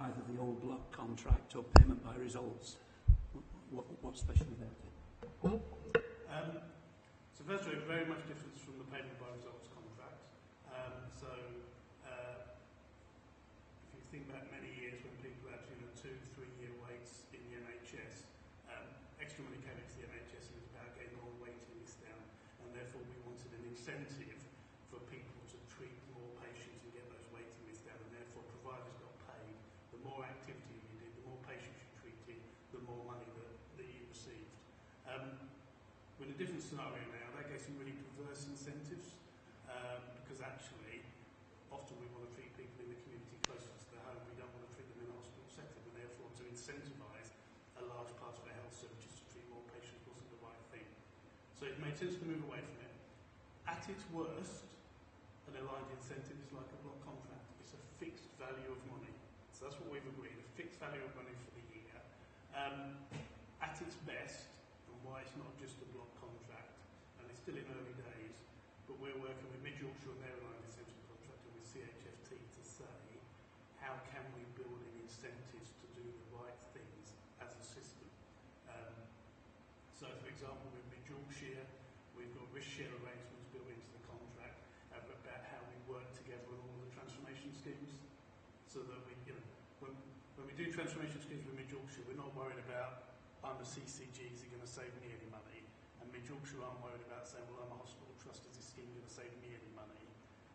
either the old block contract or payment by results. What's special about it? So first of all, it very much differs from the payment by results contract. If you think back many years when people had 2-3 year waits in the NHS, extra money came into the NHS and it was about getting more waiting lists down, and therefore we wanted an incentive for people to treat more patients and get those waiting lists down, and therefore providers got paid. The more activity you did, the more patients you treated, the more money that you received. We're in a different scenario now. That gave some really perverse incentives, because actually often we want to treat people in the community closer to their home. We don't want to treat them in a hospital setting, and therefore to incentivise a large part of our health services to treat more patients wasn't the right thing. So it made sense to move away from it. At its worst, an aligned incentive is like a block contract. It's a fixed value of money. So that's what we've agreed, a fixed value of money for the year. At its best, and why it's not just a block contract, and it's still in early days, but we're working with Mid Yorkshire on their aligned incentive contract and with CHFT to say, how can we build in incentives to do the right things as a system? So for example, with Mid Yorkshire, we've got risk share arrangements built into the contract about how we work together on all the transformation schemes, so that we, when we do transformation schemes with Mid Yorkshire, we're not worried about I'm a CCG, is it going to save me any money? And Mid Yorkshire aren't worried about saying, well, I'm a hospital trust, is this scheme going to save me any money?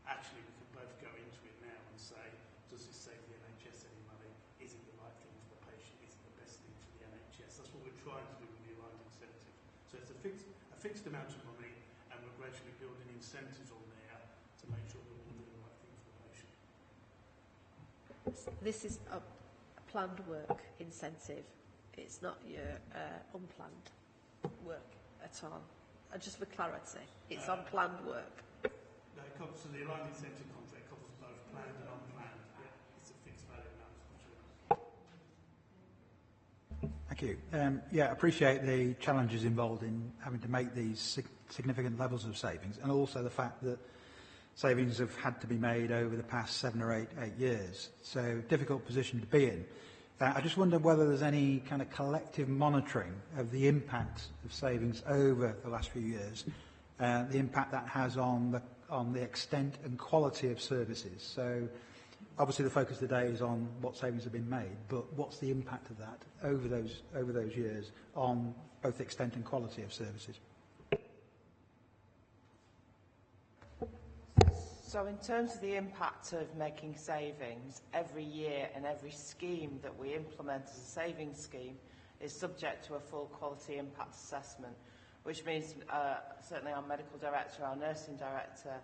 Actually, we can both go into it now and say, does this save the NHS any money? Is it the right thing for the patient? Is it the best thing for the NHS? That's what we're trying to do with the aligned incentive. So it's a fixed amount of money, and we're gradually building incentives on there to make sure that we're doing the right thing for the patient. This is a planned work incentive. It's not your unplanned work at all. And just for clarity, it's unplanned work. No, it covers, so the aligned incentive contract covers both planned and unplanned. Yeah, it's a fixed value amount. Thank you. I appreciate the challenges involved in having to make these significant levels of savings, and also the fact that savings have had to be made over the past 7 or 8 years. So, difficult position to be in. I just wonder whether there's any kind of collective monitoring of the impact of savings over the last few years, the impact that has on the extent and quality of services. So, obviously, the focus today is on what savings have been made, but what's the impact of that over those years on both the extent and quality of services? So in terms of the impact of making savings, every year and every scheme that we implement as a savings scheme is subject to a full quality impact assessment, which means certainly our medical director, our nursing director,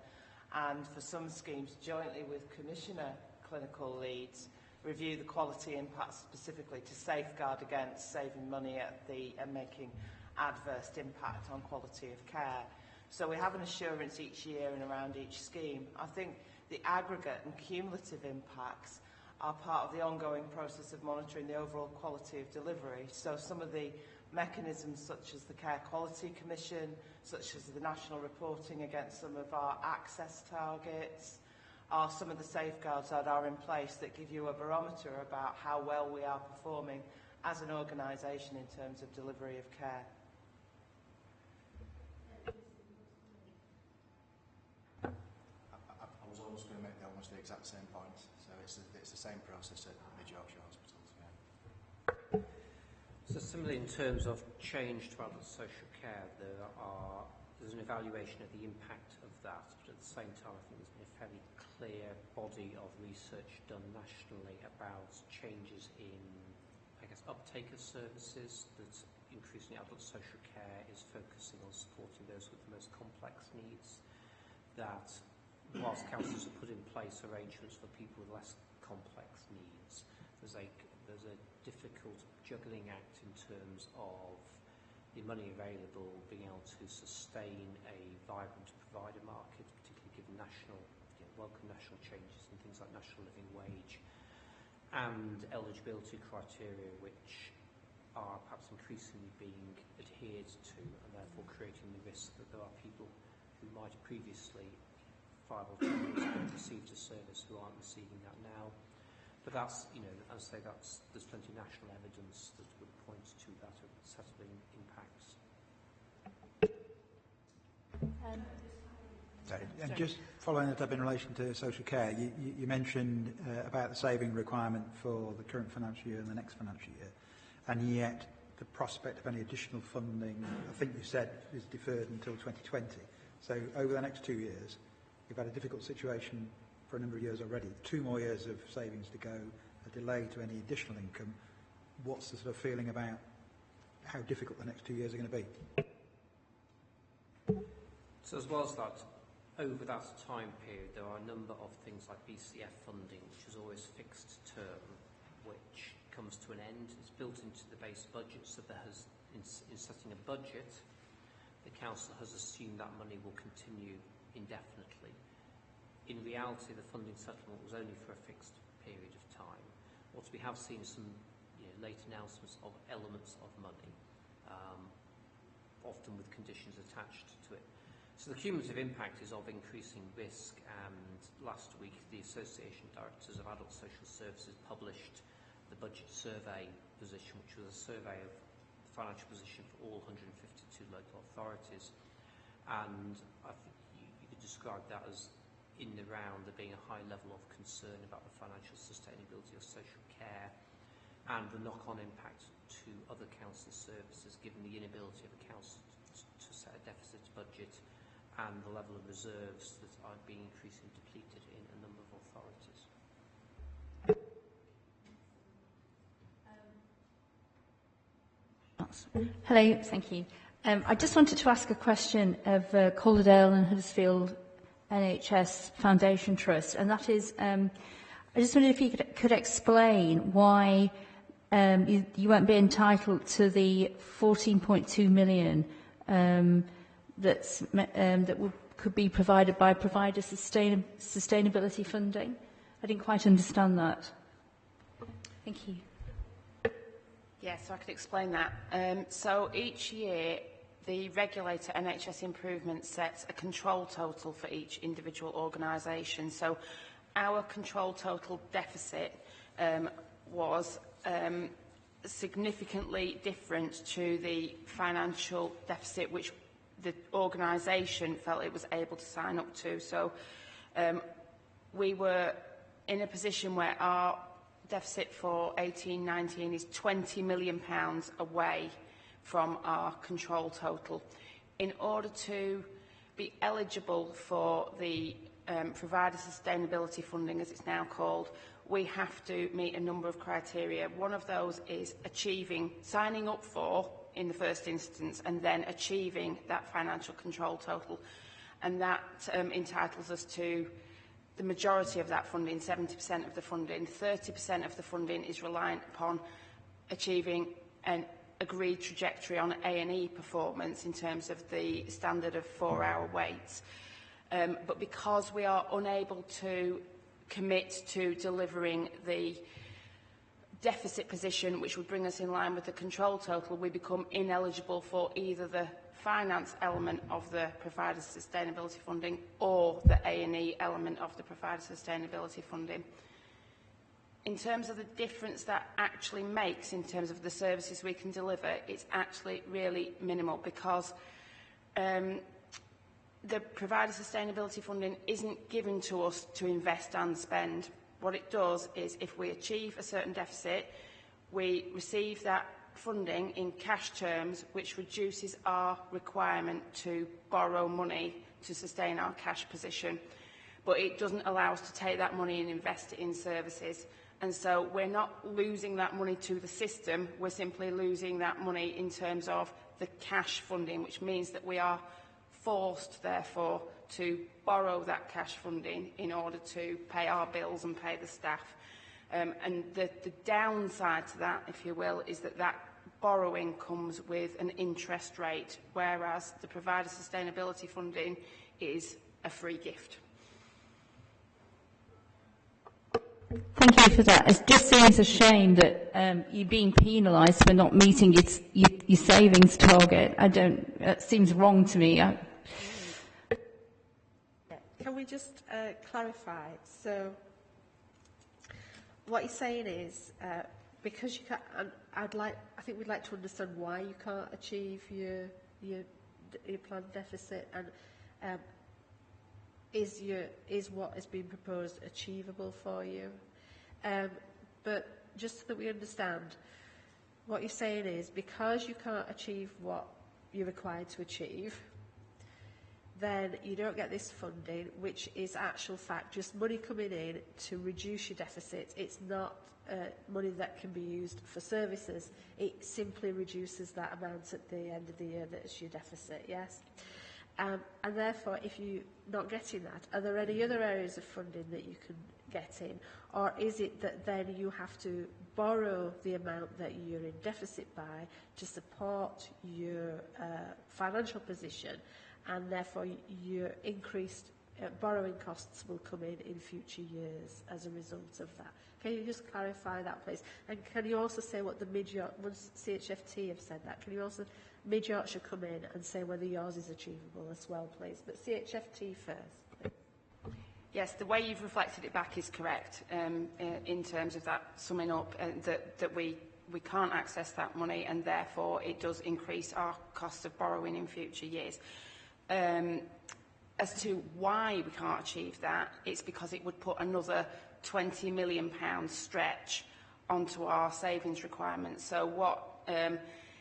and for some schemes jointly with commissioner clinical leads, review the quality impact specifically to safeguard against saving money and making adverse impact on quality of care. So we have an assurance each year and around each scheme. I think the aggregate and cumulative impacts are part of the ongoing process of monitoring the overall quality of delivery. So some of the mechanisms such as the Care Quality Commission, such as the national reporting against some of our access targets, are some of the safeguards that are in place that give you a barometer about how well we are performing as an organisation in terms of delivery of care. I was almost going to make almost the exact same point. So it's the same process at Mid Yorkshire Hospitals. Yeah. So similarly, in terms of change to adult social care, there's an evaluation of the impact of that, but at the same time, I think there's been a fairly clear body of research done nationally about changes in, I guess, uptake of services, that increasingly adult social care is focusing on supporting those with the most complex needs, that whilst councils have put in place arrangements for people with less complex needs, there's a difficult juggling act in terms of the money available, being able to sustain a vibrant provider market, particularly given welcome national changes in things like national living wage and eligibility criteria, which are perhaps increasingly being adhered to, and therefore creating the risk that there are people who might have previously 5 or 10 years ago received a service who aren't receiving that now. But that's, as I say, there's plenty of national evidence that would point to that set of impacts. And just following that up in relation to social care, you mentioned about the saving requirement for the current financial year and the next financial year, and yet the prospect of any additional funding, I think you said, is deferred until 2020. So over the next 2 years, you've had a difficult situation for a number of years already. 2 more years of savings to go, a delay to any additional income. What's the sort of feeling about how difficult the next 2 years are going to be? So as well as that, over that time period, there are a number of things like BCF funding, which is always fixed term, which comes to an end. It's built into the base budget, so there has, in setting a budget, the council has assumed that money will continue indefinitely. In reality, the funding settlement was only for a fixed period of time. What we have seen some late announcements of elements of money, often with conditions attached to it. So the cumulative impact is of increasing risk, and last week the Association of Directors of Adult Social Services published the budget survey position, which was a survey of the financial position for all 152 local authorities. And I think you could describe that as, in the round, there being a high level of concern about the financial sustainability of social care and the knock-on impact to other council services, given the inability of a council to set a deficit budget and the level of reserves that are being increasingly depleted in a number of authorities. Hello, thank you. I just wanted to ask a question of Calderdale and Huddersfield NHS Foundation Trust, and that is, I just wondered if you could explain why you won't be entitled to the 14.2 million that could be provided by provider sustainability funding. I didn't quite understand that. Thank you. Yeah, so I could explain that. So each year, the regulator, NHS Improvement, sets a control total for each individual organisation. So our control total deficit was significantly different to the financial deficit which the organisation felt it was able to sign up to. So we were in a position where our deficit for 18-19 is £20 million away from our control total. In order to be eligible for the provider sustainability funding, as it's now called, we have to meet a number of criteria. One of those is signing up for, in the first instance, and then achieving that financial control total. And that entitles us to the majority of that funding, 70% of the funding. 30% of the funding is reliant upon achieving an agreed trajectory on A&E performance in terms of the standard of 4-hour waits. But because we are unable to commit to delivering the deficit position, which would bring us in line with the control total, we become ineligible for either the finance element of the provider sustainability funding or the A&E element of the provider sustainability funding. In terms of the difference that actually makes in terms of the services we can deliver, it's actually really minimal, because the provider sustainability funding isn't given to us to invest and spend. What it does is, if we achieve a certain deficit, we receive that funding in cash terms, which reduces our requirement to borrow money to sustain our cash position. But it doesn't allow us to take that money and invest it in services. And so we're not losing that money to the system, we're simply losing that money in terms of the cash funding, which means that we are forced, therefore, to borrow that cash funding in order to pay our bills and pay the staff. And the downside to that, if you will, is that that borrowing comes with an interest rate, whereas the provider sustainability funding is a free gift. Thank you for that. It just seems a shame that you're being penalised for not meeting your savings target. It seems wrong to me. Can we just clarify? So, what you're saying is, because you can't, I think we'd like to understand why you can't achieve your planned deficit, and is what is being proposed achievable for you? But just so that we understand, what you're saying is, because you can't achieve what you're required to achieve, then you don't get this funding, which is actual fact just money coming in to reduce your deficit. It's not money that can be used for services. It simply reduces that amount at the end of the year that is your deficit, yes? And therefore, if you're not getting that, are there any other areas of funding that you can get in? Or is it that then you have to borrow the amount that you're in deficit by to support your financial position, and therefore your increased borrowing costs will come in future years as a result of that? Can you just clarify that, please? And can you also say what the once CHFT have said that, can you also Mid-Yorkshire come in and say whether yours is achievable as well, please? But CHFT first. Yes, the way you've reflected it back is correct in terms of that summing up, that we can't access that money, and therefore it does increase our cost of borrowing in future years. As to why we can't achieve that, it's because it would put another £20 million stretch onto our savings requirements. So what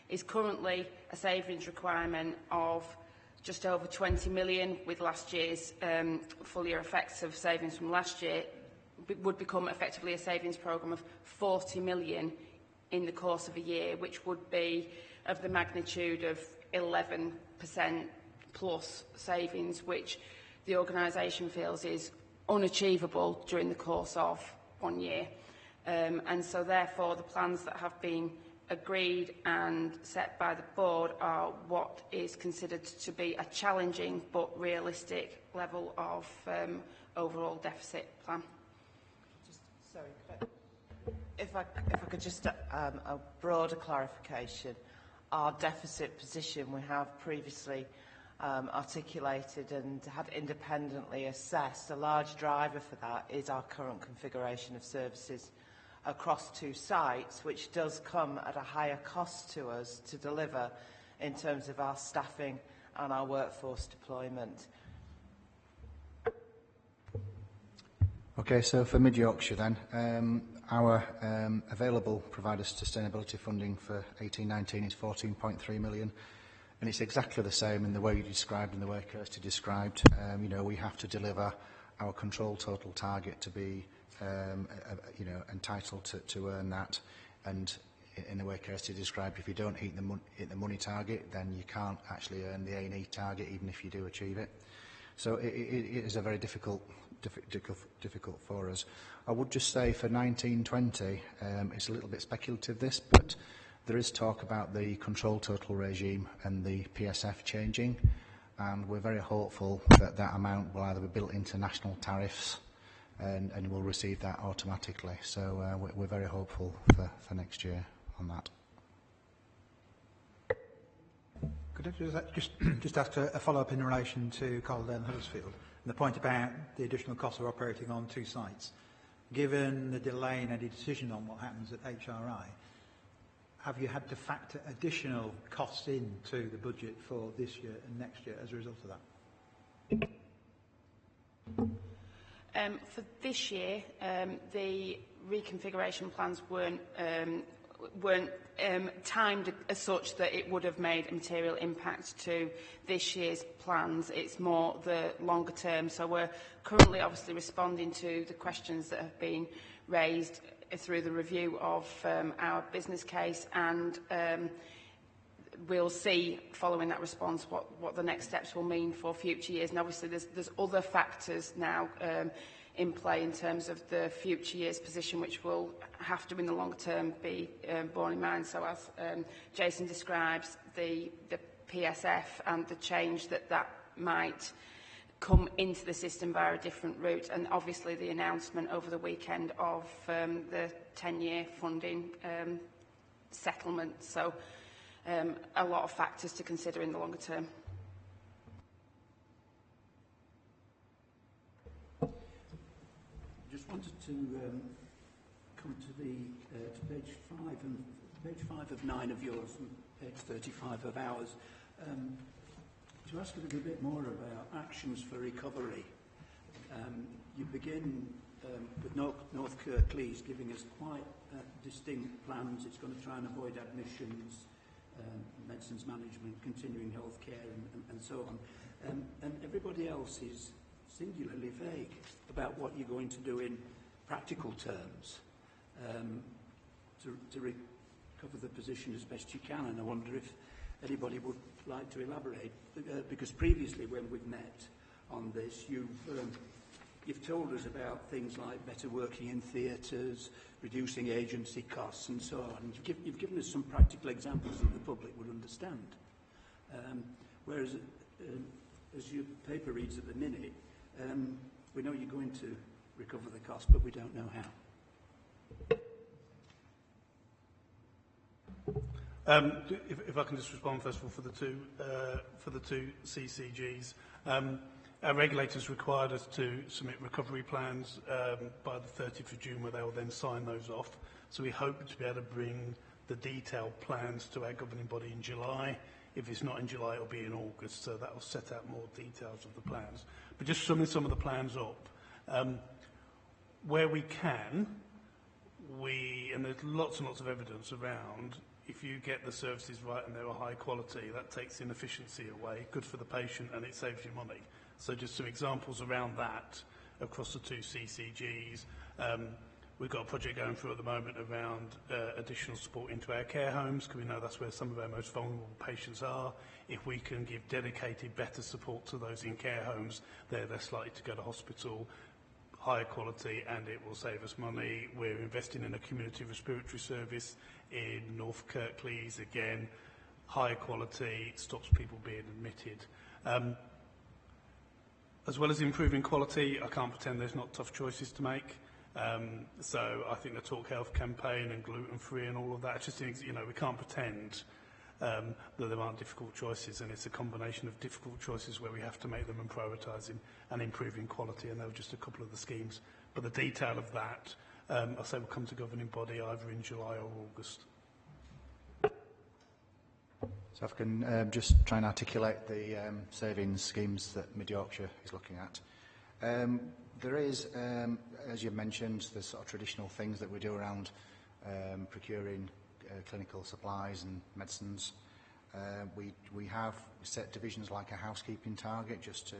is currently a savings requirement of just over 20 million, with last year's full year effects of savings from last year, would become effectively a savings programme of 40 million in the course of a year, which would be of the magnitude of 11% plus savings, which the organisation feels is unachievable during the course of 1 year. And so therefore the plans that have been agreed and set by the board are what is considered to be a challenging but realistic level of overall deficit plan. If I could just a broader clarification. Our deficit position we have previously articulated and had independently assessed. A large driver for that is our current configuration of services across 2 sites, which does come at a higher cost to us to deliver in terms of our staffing and our workforce deployment. Okay, so for Mid-Yorkshire then, our available provider sustainability funding for 18-19 is 14.3 million, and it's exactly the same in the way you described and the way Kirsty described. You know, we have to deliver our control total target to be entitled to earn that, and in the way Kirsty described, if you don't hit the money target, then you can't actually earn the A&E target even if you do achieve it. So it is a very difficult for us. I would just say for 1920, it's a little bit speculative this, but there is talk about the control total regime and the PSF changing, and we're very hopeful that that amount will either be built into national tariffs and we'll receive that automatically. So we're very hopeful for next year on that. Could I just ask a follow-up in relation to Colindale and Huddersfield, and the point about the additional costs of operating on two sites? Given the delay in any decision on what happens at HRI, have you had to factor additional costs into the budget for this year and next year as a result of that? For this year, the reconfiguration plans weren't timed as such that it would have made a material impact to this year's plans. It's more the longer term. So we're currently obviously responding to the questions that have been raised through the review of our business case, and we'll see following that response what the next steps will mean for future years. And obviously there's other factors now in play in terms of the future year's position, which will have to in the long term be borne in mind. So as Jason describes, the PSF and the change that might come into the system via a different route, and obviously the announcement over the weekend of the 10-year funding settlement. So a lot of factors to consider in the longer term. Just wanted to come to page 5 and page 5 of 9 of yours and page 35 of ours. To ask a little bit more about actions for recovery. You begin with North Kirklees giving us quite distinct plans. It's going to try and avoid admissions, medicines management, continuing health care and so on. And everybody else is singularly vague about what you're going to do in practical terms to recover the position as best you can. And I wonder if anybody would like to elaborate, because previously when we've met on this, you've told us about things like better working in theatres, reducing agency costs and so on. You've given us some practical examples that the public would understand. Whereas, as your paper reads at the minute, we know you're going to recover the cost, but we don't know how. If I can just respond first of all for the two CCGs. Our regulators required us to submit recovery plans by the 30th of June, where they will then sign those off. So we hope to be able to bring the detailed plans to our governing body in July. If it's not in July, it'll be in August. So that will set out more details of the plans. But just summing some of the plans up, where we can, and there's lots and lots of evidence around, if you get the services right and they're of high quality, that takes inefficiency away, good for the patient, and it saves you money. So just some examples around that across the two CCGs. We've got a project going through at the moment around additional support into our care homes, because we know that's where some of our most vulnerable patients are. If we can give dedicated, better support to those in care homes, they're less likely to go to hospital, higher quality, and it will save us money. We're investing in a community respiratory service in North Kirklees, again, higher quality, stops people being admitted. As well as improving quality, I can't pretend there's not tough choices to make. So I think the Talk Health campaign and gluten-free and all of that, just things, we can't pretend that there aren't difficult choices, and it's a combination of difficult choices where we have to make them and prioritising and improving quality, and they were just a couple of the schemes. But the detail of that, I'll say, will come to governing body either in July or August. So if I can just try and articulate the savings schemes that Mid Yorkshire is looking at. There is, as you mentioned, the sort of traditional things that we do around procuring clinical supplies and medicines. We have set divisions like a housekeeping target just to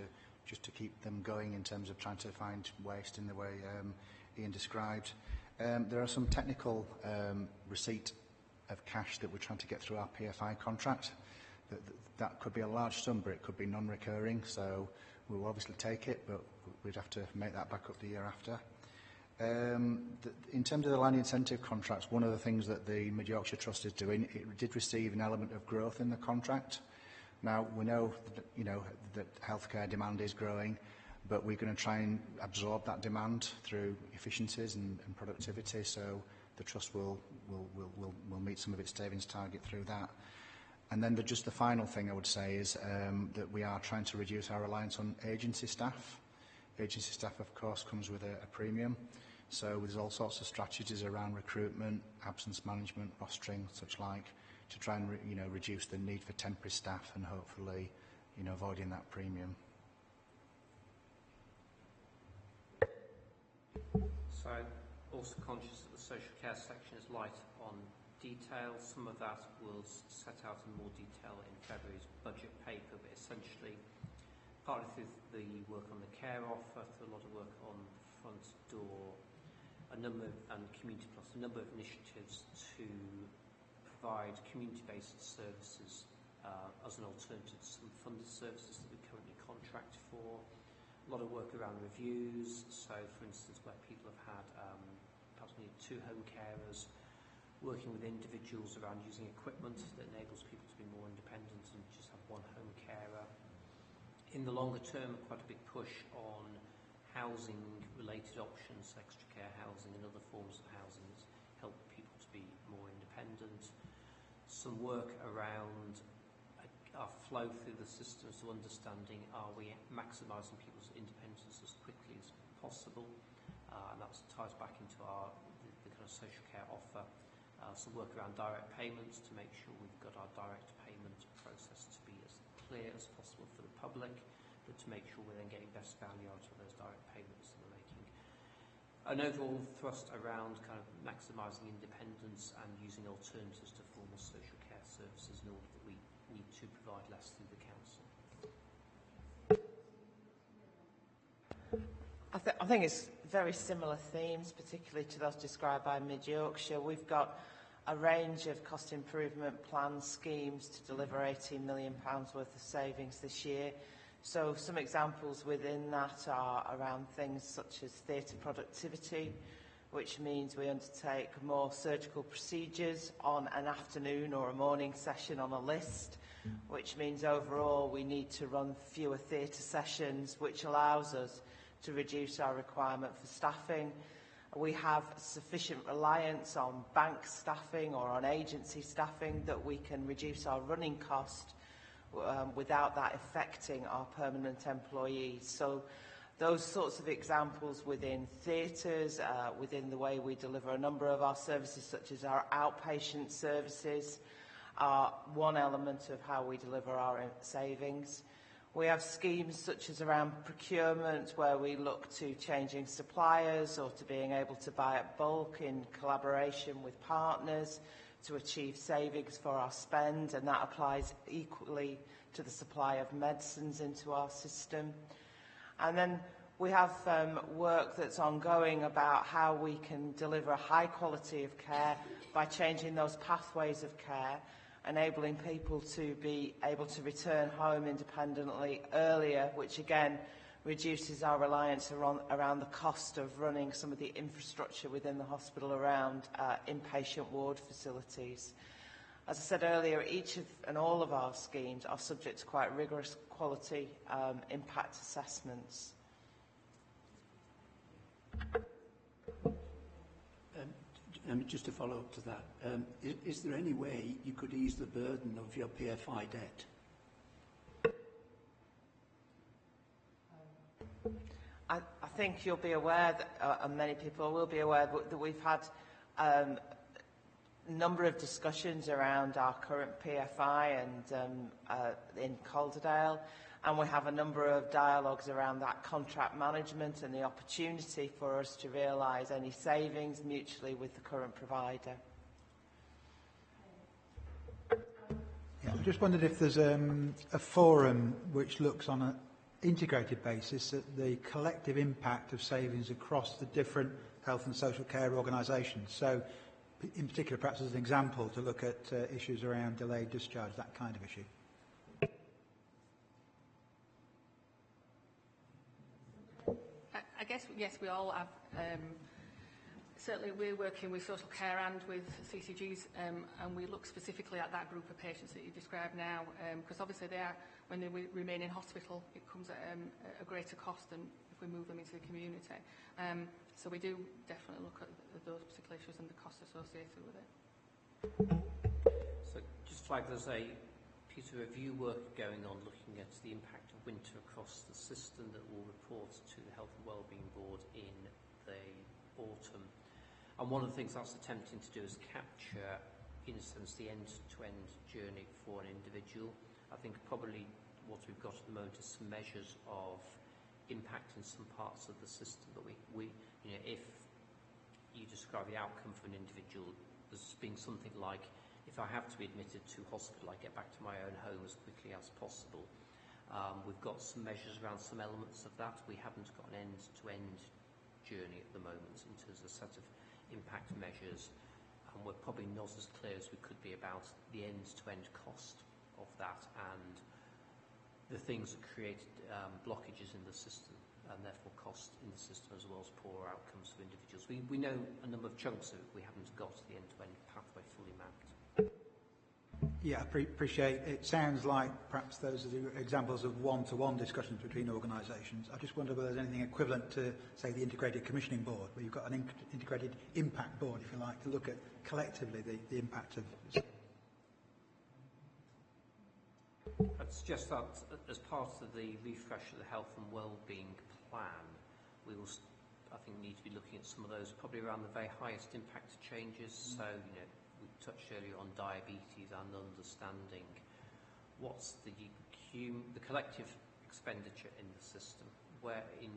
just to keep them going in terms of trying to find waste in the way Ian described. There are some technical receipt of cash that we're trying to get through our PFI contract. That could be a large sum, but it could be non-recurring, so we'll obviously take it, but we'd have to make that back up the year after. In terms of the land incentive contracts, one of the things that the Mid Yorkshire Trust is doing, it did receive an element of growth in the contract. Now, we know that healthcare demand is growing, but we're going to try and absorb that demand through efficiencies and productivity, so the Trust will meet some of its savings target through that. And then just the final thing I would say is that we are trying to reduce our reliance on agency staff. Agency staff, of course, comes with a premium. So there's all sorts of strategies around recruitment, absence management, rostering, such like, to try and reduce the need for temporary staff and hopefully avoiding that premium. So also conscious that the social care section is light on detail. Some of that will set out in more detail in February's budget paper, but essentially partly through the work on the care offer, through a lot of work on the front door, and Community Plus, a number of initiatives to provide community-based services as an alternative to some funded services that we currently contract for. A lot of work around reviews, so for instance where people have had perhaps needed 2 home carers, working with individuals around using equipment that enables people to be more independent and just have 1 home carer. In the longer term, quite a big push on housing-related options, extra care housing and other forms of housing that help people to be more independent. Some work around our flow through the systems to understanding, are we maximising people's independence as quickly as possible? And that ties back into the kind of social care offer. Some work around direct payments to make sure we've got our direct payment process to be as clear as possible for the public, but to make sure we're then getting best value out of those direct payments that we're making. An overall thrust around kind of maximising independence and using alternatives to formal social care services in order that we need to provide less through the council. I think it's very similar themes, particularly to those described by Mid Yorkshire. We've got a range of cost improvement plan schemes to deliver £18 million worth of savings this year. So some examples within that are around things such as theatre productivity, which means we undertake more surgical procedures on an afternoon or a morning session on a list, which means overall we need to run fewer theatre sessions, which allows us to reduce our requirement for staffing. We have sufficient reliance on bank staffing or on agency staffing that we can reduce our running cost without that affecting our permanent employees. So those sorts of examples within theatres, within the way we deliver a number of our services, such as our outpatient services, are one element of how we deliver our savings. We have schemes such as around procurement, where we look to changing suppliers or to being able to buy at bulk in collaboration with partners to achieve savings for our spend, and that applies equally to the supply of medicines into our system. And then we have work that's ongoing about how we can deliver a high quality of care by changing those pathways of care, enabling people to be able to return home independently earlier, which again reduces our reliance around the cost of running some of the infrastructure within the hospital around inpatient ward facilities. As I said earlier, each and all of our schemes are subject to quite rigorous quality impact assessments. Just to follow up to that, is there any way you could ease the burden of your PFI debt? I think you'll be aware, that, and many people will be aware, that we've had a number of discussions around our current PFI and in Calderdale, and we have a number of dialogues around that contract management and the opportunity for us to realise any savings mutually with the current provider. Yeah, I just wondered if there's a forum which looks on integrated basis at the collective impact of savings across the different health and social care organisations. So, in particular, perhaps as an example, to look at issues around delayed discharge, that kind of issue. I guess, yes, we all have. Certainly, we're working with social care and with CCGs, and we look specifically at that group of patients that you described now, because obviously they are, when they remain in hospital, it comes at a greater cost than if we move them into the community. So we do definitely look at those particular issues and the costs associated with it. So just like there's a piece of review work going on looking at the impact of winter across the system that will report to the Health and Wellbeing Board in the autumn. And one of the things that's attempting to do is capture, in a sense, the end-to-end journey for an individual. I think probably what we've got at the moment is some measures of impact in some parts of the system, but we you know, if you describe the outcome for an individual as being something like, if I have to be admitted to hospital, I get back to my own home as quickly as possible. We've got some measures around some elements of that. We haven't got an end-to-end journey at the moment in terms of a set of impact measures, and we're probably not as clear as we could be about the end-to-end cost of that and the things that create blockages in the system and therefore cost in the system, as well as poor outcomes for individuals. We know a number of chunks of it. We haven't got the end-to-end pathway fully mapped. Yeah, appreciate it. Sounds like perhaps those are the examples of one-to-one discussions between organisations. I just wonder whether there's anything equivalent to, say, the Integrated Commissioning Board, where you've got an Integrated Impact Board, if you like, to look at collectively the impact of... I'd suggest that as part of the refresh of the health and wellbeing plan, we will, I think, need to be looking at some of those probably around the very highest impact changes. So, you know, we touched earlier on diabetes and understanding what's the collective expenditure in the system, where in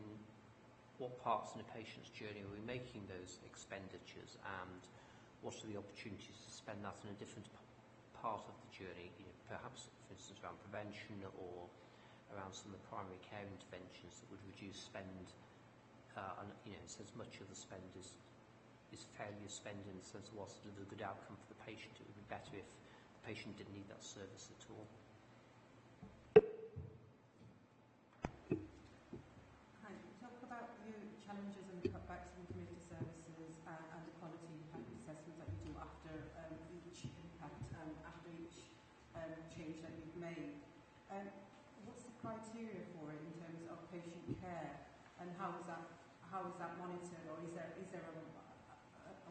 what parts in a patient's journey are we making those expenditures, and what are the opportunities to spend that in a different part of the journey, you know, perhaps, for instance, around prevention or around some of the primary care interventions that would reduce spend, and, you know, so as much of the spend is failure spend in the sense of what's a good outcome for the patient. It would be better if the patient didn't need that service at all. Hi, talk about your challenges and cutbacks in community services and the quality impact assessments that you do after each impact, after each change that you've made. What's the criteria for it in terms of patient care, and how is that monitored, or is there a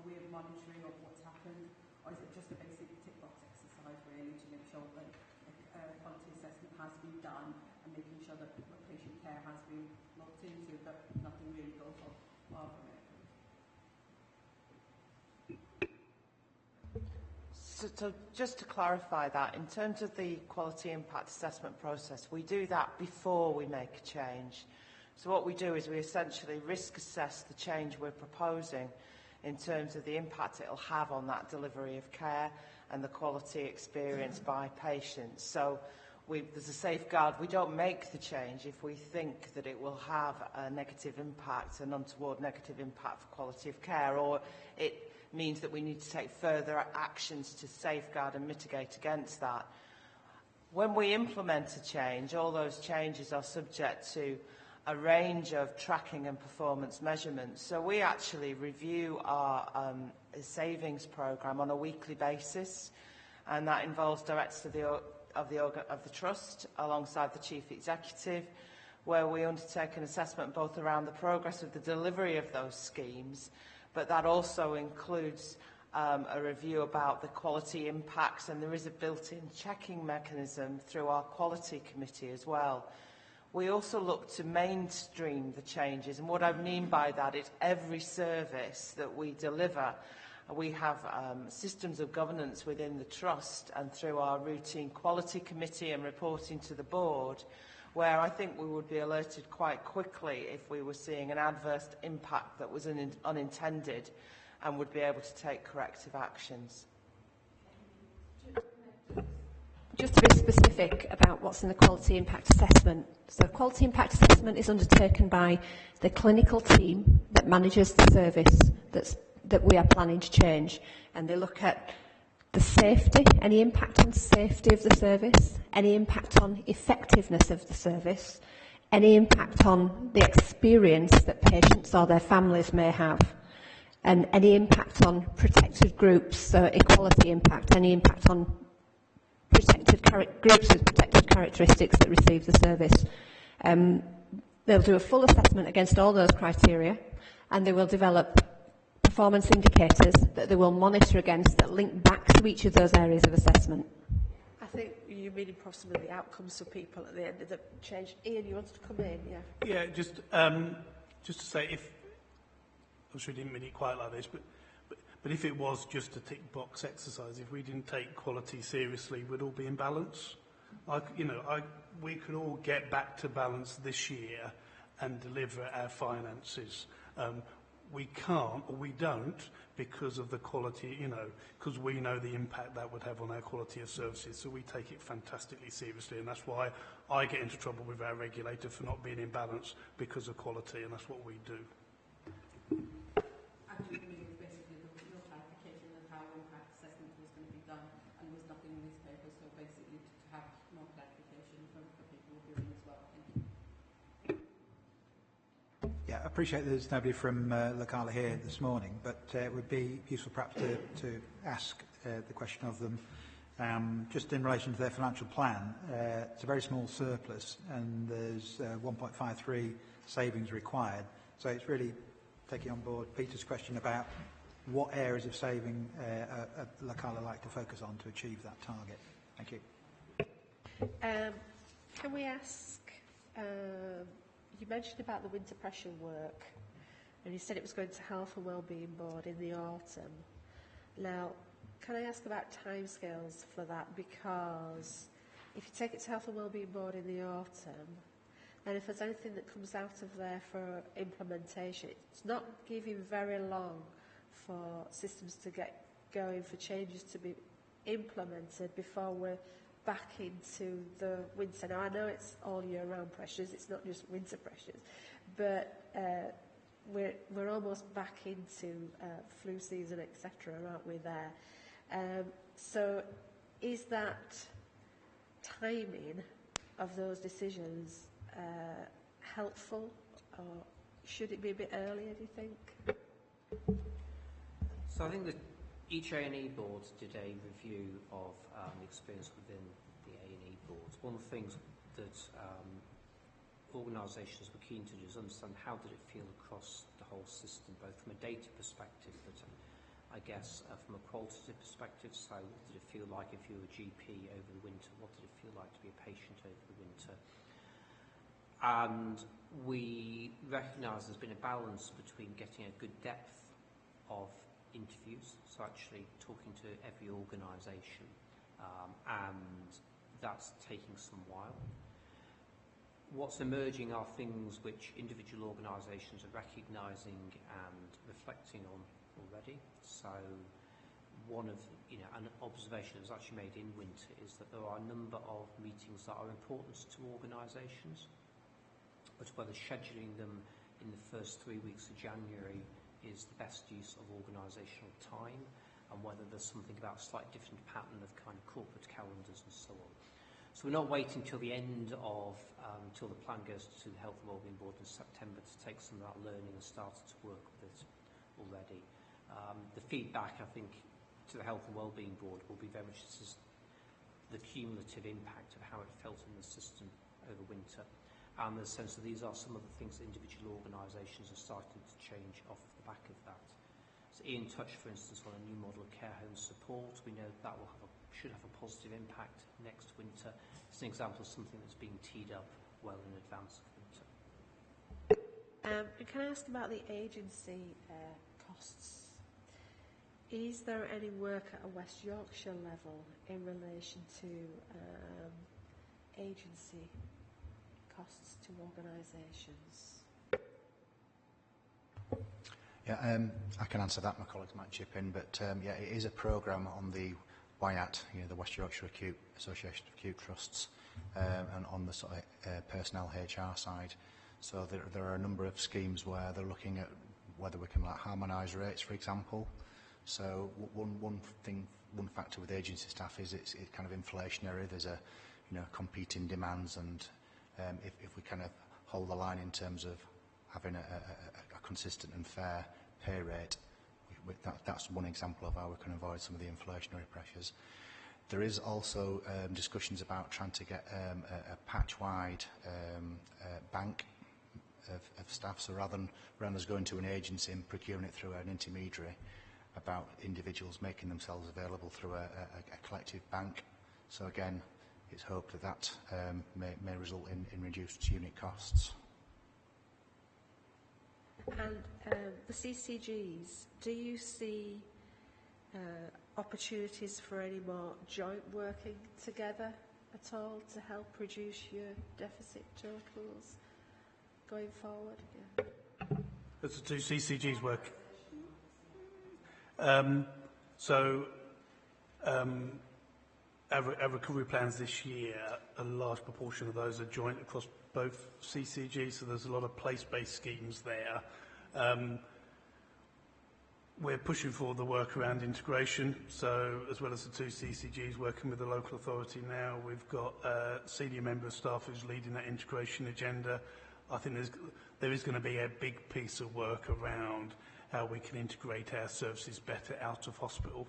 way of monitoring of what's happened, or is it just a basic tick box exercise really to make sure that quality assessment has been done and making sure that patient care has been looked into, but nothing really goes far from it? So just to clarify that, in terms of the quality impact assessment process, we do that before we make a change. So what we do is we essentially risk assess the change we're proposing in terms of the impact it'll have on that delivery of care and the quality experience by patients. So there's a safeguard. We don't make the change if we think that it will have a negative impact, an untoward negative impact for quality of care, or it means that we need to take further actions to safeguard and mitigate against that. When we implement a change, all those changes are subject to a range of tracking and performance measurements. So we actually review our savings programme on a weekly basis, and that involves directors of the Trust alongside the Chief Executive, where we undertake an assessment both around the progress of the delivery of those schemes, but that also includes a review about the quality impacts, and there is a built-in checking mechanism through our quality committee as well. We also look to mainstream the changes, and what I mean by that is every service that we deliver, we have systems of governance within the Trust and through our routine quality committee and reporting to the board, where I think we would be alerted quite quickly if we were seeing an adverse impact that was unintended, and would be able to take corrective actions. just to be specific about what's in the quality impact assessment. So quality impact assessment is undertaken by the clinical team that manages the service that we are planning to change. And they look at the safety, any impact on safety of the service, any impact on effectiveness of the service, any impact on the experience that patients or their families may have, and any impact on protected groups, so equality impact, any impact on groups with protected characteristics that receive the service. They'll do a full assessment against all those criteria, and they will develop performance indicators that they will monitor against that link back to each of those areas of assessment. I think you mean possibly the outcomes for people at the end of the change. Ian, you wanted to come in, yeah? Yeah, just to say, if I'm sure I didn't mean it quite like this, but if it was just a tick box exercise, if we didn't take quality seriously, we'd all be in balance. We could all get back to balance this year and deliver our finances. We can't, or we don't, because of the quality, because we know the impact that would have on our quality of services. So we take it fantastically seriously, and that's why I get into trouble with our regulator for not being in balance because of quality, and that's what we do. Actually, it was basically no clarification on how impact assessment was going to be done, and there was nothing in these papers, so basically to have more clarification for people viewing as well. Thank you. Yeah, I appreciate there's nobody from Lacala here this morning, but it would be useful perhaps to ask the question of them just in relation to their financial plan. It's a very small surplus, and there's 1.53 savings required, so it's really taking on board Peter's question about what areas of saving Lacala like to focus on to achieve that target. Thank you. Can we ask, you mentioned about the winter pressure work, and you said it was going to Health and Wellbeing Board in the autumn. Now, can I ask about timescales for that? Because if you take it to Health and Wellbeing Board in the autumn, and if there's anything that comes out of there for implementation, it's not giving very long for systems to get going, for changes to be implemented before we're back into the winter. Now, I know it's all year round pressures, it's not just winter pressures, but we're almost back into flu season, etc., aren't we there? So is that timing of those decisions helpful, or should it be a bit earlier, do you think? So I think that each A&E board did a review of the experience within the A&E boards. One of the things that organisations were keen to do is understand how did it feel across the whole system, both from a data perspective, but I guess from a qualitative perspective. So what did it feel like if you were a GP over the winter? What did it feel like to be a patient over the winter? And we recognise there's been a balance between getting a good depth of interviews, so actually talking to every organisation, and that's taking some while. What's emerging are things which individual organisations are recognising and reflecting on already. So one of an observation that was actually made in winter is that there are a number of meetings that are important to organisations, but whether scheduling them in the first 3 weeks of January is the best use of organisational time, and whether there's something about a slightly different pattern of kind of corporate calendars and so on. So we're not waiting till the end of, till the plan goes to the Health and Wellbeing Board in September to take some of that learning and start to work with it already. The feedback, I think, to the Health and Wellbeing Board will be very much the cumulative impact of how it felt in the system over winter, and the sense that these are some of the things that individual organisations are starting to change off the back of that. So Ian touched, for instance, on a new model of care home support. We know that will should have a positive impact next winter. It's an example of something that's being teed up well in advance of winter. And can I ask about the agency costs? Is there any work at a West Yorkshire level in relation to agency costs to organisations? Yeah, I can answer that. My colleagues might chip in, but yeah, it is a programme on the WIAT, the West Yorkshire Acute Association of Acute Trusts, and on the sort of personnel HR side. So there are a number of schemes where they're looking at whether we can harmonise rates, for example. So one factor with agency staff is it's kind of inflationary. There's competing demands, and if we kind of hold the line in terms of having a consistent and fair pay rate, that's one example of how we can avoid some of the inflationary pressures. There is also discussions about trying to get a patch-wide bank of staff, so rather than us going to an agency and procuring it through an intermediary, about individuals making themselves available through a collective bank. So again, it's hoped that may result in reduced unit costs. And the CCGs, do you see opportunities for any more joint working together at all to help reduce your deficit totals going forward? Yeah. As the two CCGs work. Our recovery plans this year, a large proportion of those are joint across both CCGs, so there's a lot of place-based schemes there. We're pushing for the work around integration, so as well as the two CCGs working with the local authority now, we've got a senior member of staff who's leading that integration agenda. I think there is going to be a big piece of work around how we can integrate our services better out of hospital,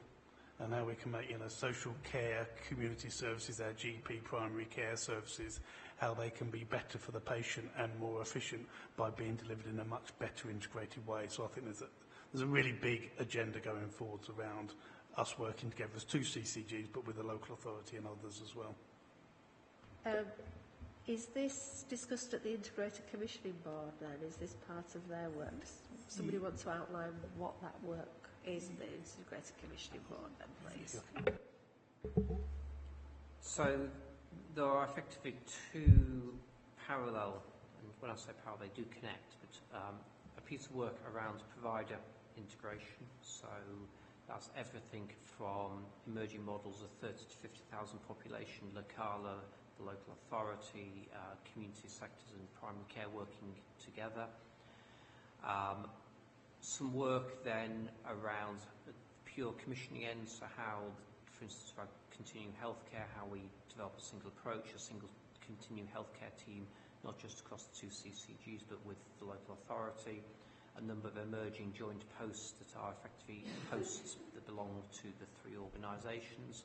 and how we can make social care, community services, our GP primary care services, how they can be better for the patient and more efficient by being delivered in a much better integrated way. So I think there's a really big agenda going forwards around us working together as two CCGs, but with the local authority and others as well. Is this discussed at the Integrated Commissioning Board then? Is this part of their work? Does somebody want to outline what that work is in the Integrated Commissioning Board then, please? So there are effectively two parallel, and when I say parallel, they do connect, but a piece of work around provider integration. So that's everything from emerging models of 30 to 50,000 population, Locala, the local authority, community sectors and primary care working together. Some work then around the pure commissioning end, so how, for instance, for continuing healthcare, how we develop a single approach, a single continuing healthcare team, not just across the two CCGs, but with the local authority. A number of emerging joint posts that are effectively posts that belong to the three organisations.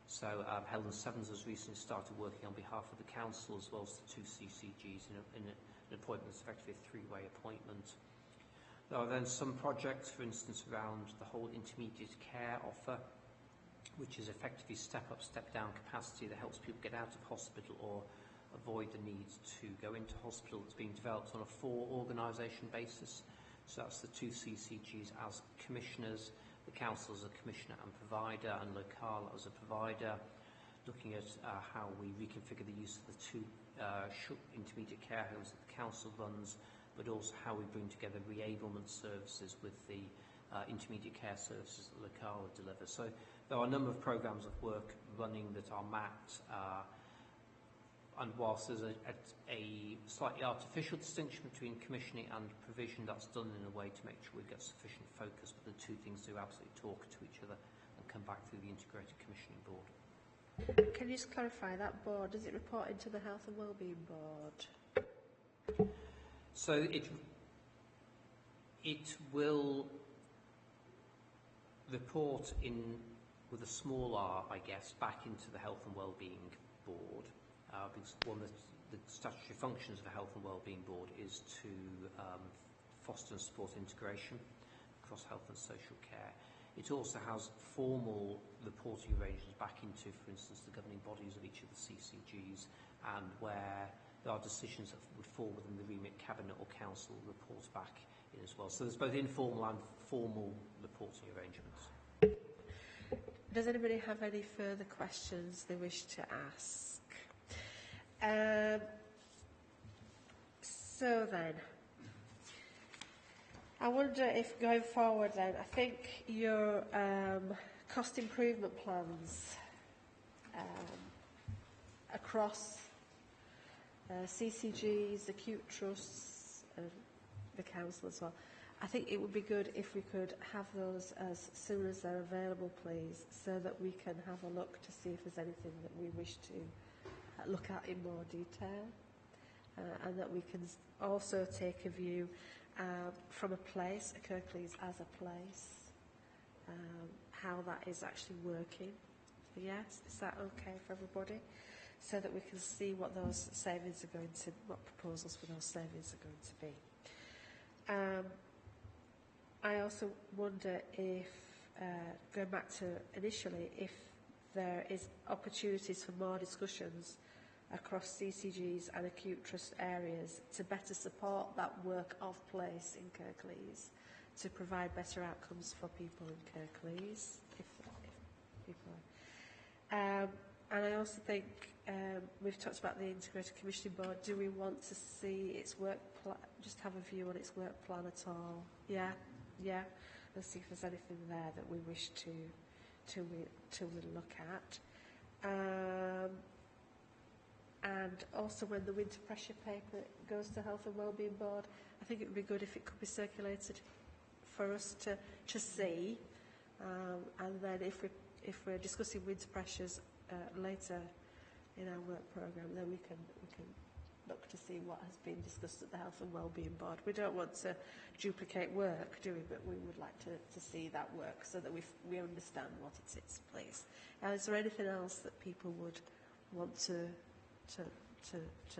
So Helen Sevens has recently started working on behalf of the council as well as the two CCGs in an appointment that's effectively a three-way appointment. There are then some projects, for instance, around the whole intermediate care offer, which is effectively step-up, step-down capacity that helps people get out of hospital or avoid the need to go into hospital. It's being developed on a four-organisation basis. So that's the two CCGs as commissioners, the council as a commissioner and provider, and Locala as a provider, looking at how we reconfigure the use of the two intermediate care homes that the council runs, but also how we bring together reablement services with the intermediate care services that Locala delivers. So there are a number of programmes of work running that are mapped, and whilst there's a slightly artificial distinction between commissioning and provision, that's done in a way to make sure we get sufficient focus, but the two things do absolutely talk to each other and come back through the Integrated Commissioning Board. Can you just clarify that board? Does it report into the Health and Wellbeing Board? So it will report in with a small r, I guess, back into the Health and Wellbeing Board. Because one of the statutory functions of the Health and Wellbeing Board is to foster and support integration across health and social care. It also has formal reporting arrangements back into, for instance, the governing bodies of each of the CCGs, and where there are decisions that would fall within the remit Cabinet or Council reports back in as well. So there's both informal and formal reporting arrangements. Does anybody have any further questions they wish to ask? So then, I wonder if going forward then, I think your cost improvement plans across CCGs, acute trusts, and the council as well. I think it would be good if we could have those as soon as they're available, please, so that we can have a look to see if there's anything that we wish to look at in more detail, and that we can also take a view from a place, Kirklees as a place, how that is actually working. Yes, is that okay for everybody? So that we can see what those savings are going to, what proposals for those savings are going to be. I also wonder if, going back to initially, if there is opportunities for more discussions across CCGs and acute trust areas to better support that work of place in Kirklees, to provide better outcomes for people in Kirklees. If people are. And I also think we've talked about the Integrated Commissioning Board. Do we want to see its work just have a view on its work plan at all? Yeah. Let's see if there's anything there that we wish to look at. And also, when the winter pressure paper goes to Health and Wellbeing Board, I think it would be good if it could be circulated for us to see. And then if we're discussing winter pressures later in our work programme, then we can look to see what has been discussed at the Health and Wellbeing Board. We don't want to duplicate work, do we? But we would like to see that work so that we understand what it is, please. Is there anything else that people would want to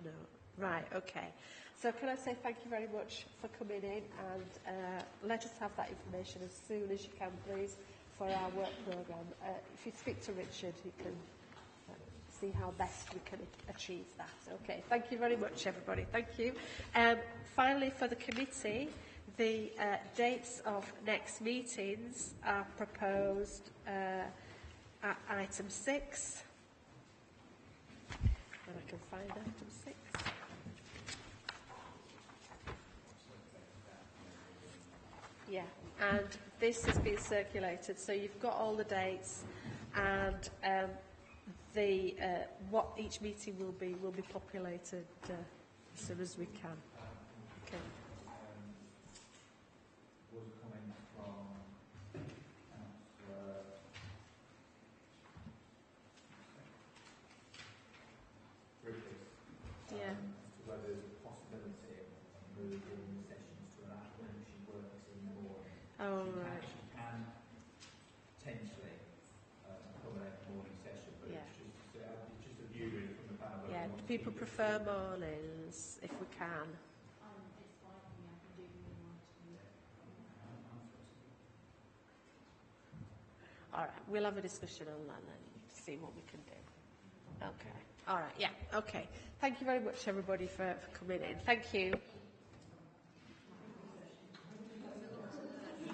know? Right, okay. So can I say thank you very much for coming in, and let us have that information as soon as you can, please, for our work programme. If you speak to Richard, he can see how best we can achieve that. Okay, thank you very much, everybody. Thank you. Finally, for the committee, the dates of next meetings are proposed at item 6. And I can find item 6. Yeah, and this has been circulated, so you've got all the dates, and what each meeting will be populated as soon as we can. Okay. Was a comment from Yeah. Whether there's a possibility of moving sessions to an afternoon. She works in the morning. Oh, right. She can potentially accommodate a morning session, but Yeah. it's just a view really from the panel. Yeah, people prefer mornings if we can. All right, we'll have a discussion on that then, see what we can do. Okay. All right, yeah, okay. Thank you very much, everybody, for coming in. Thank you.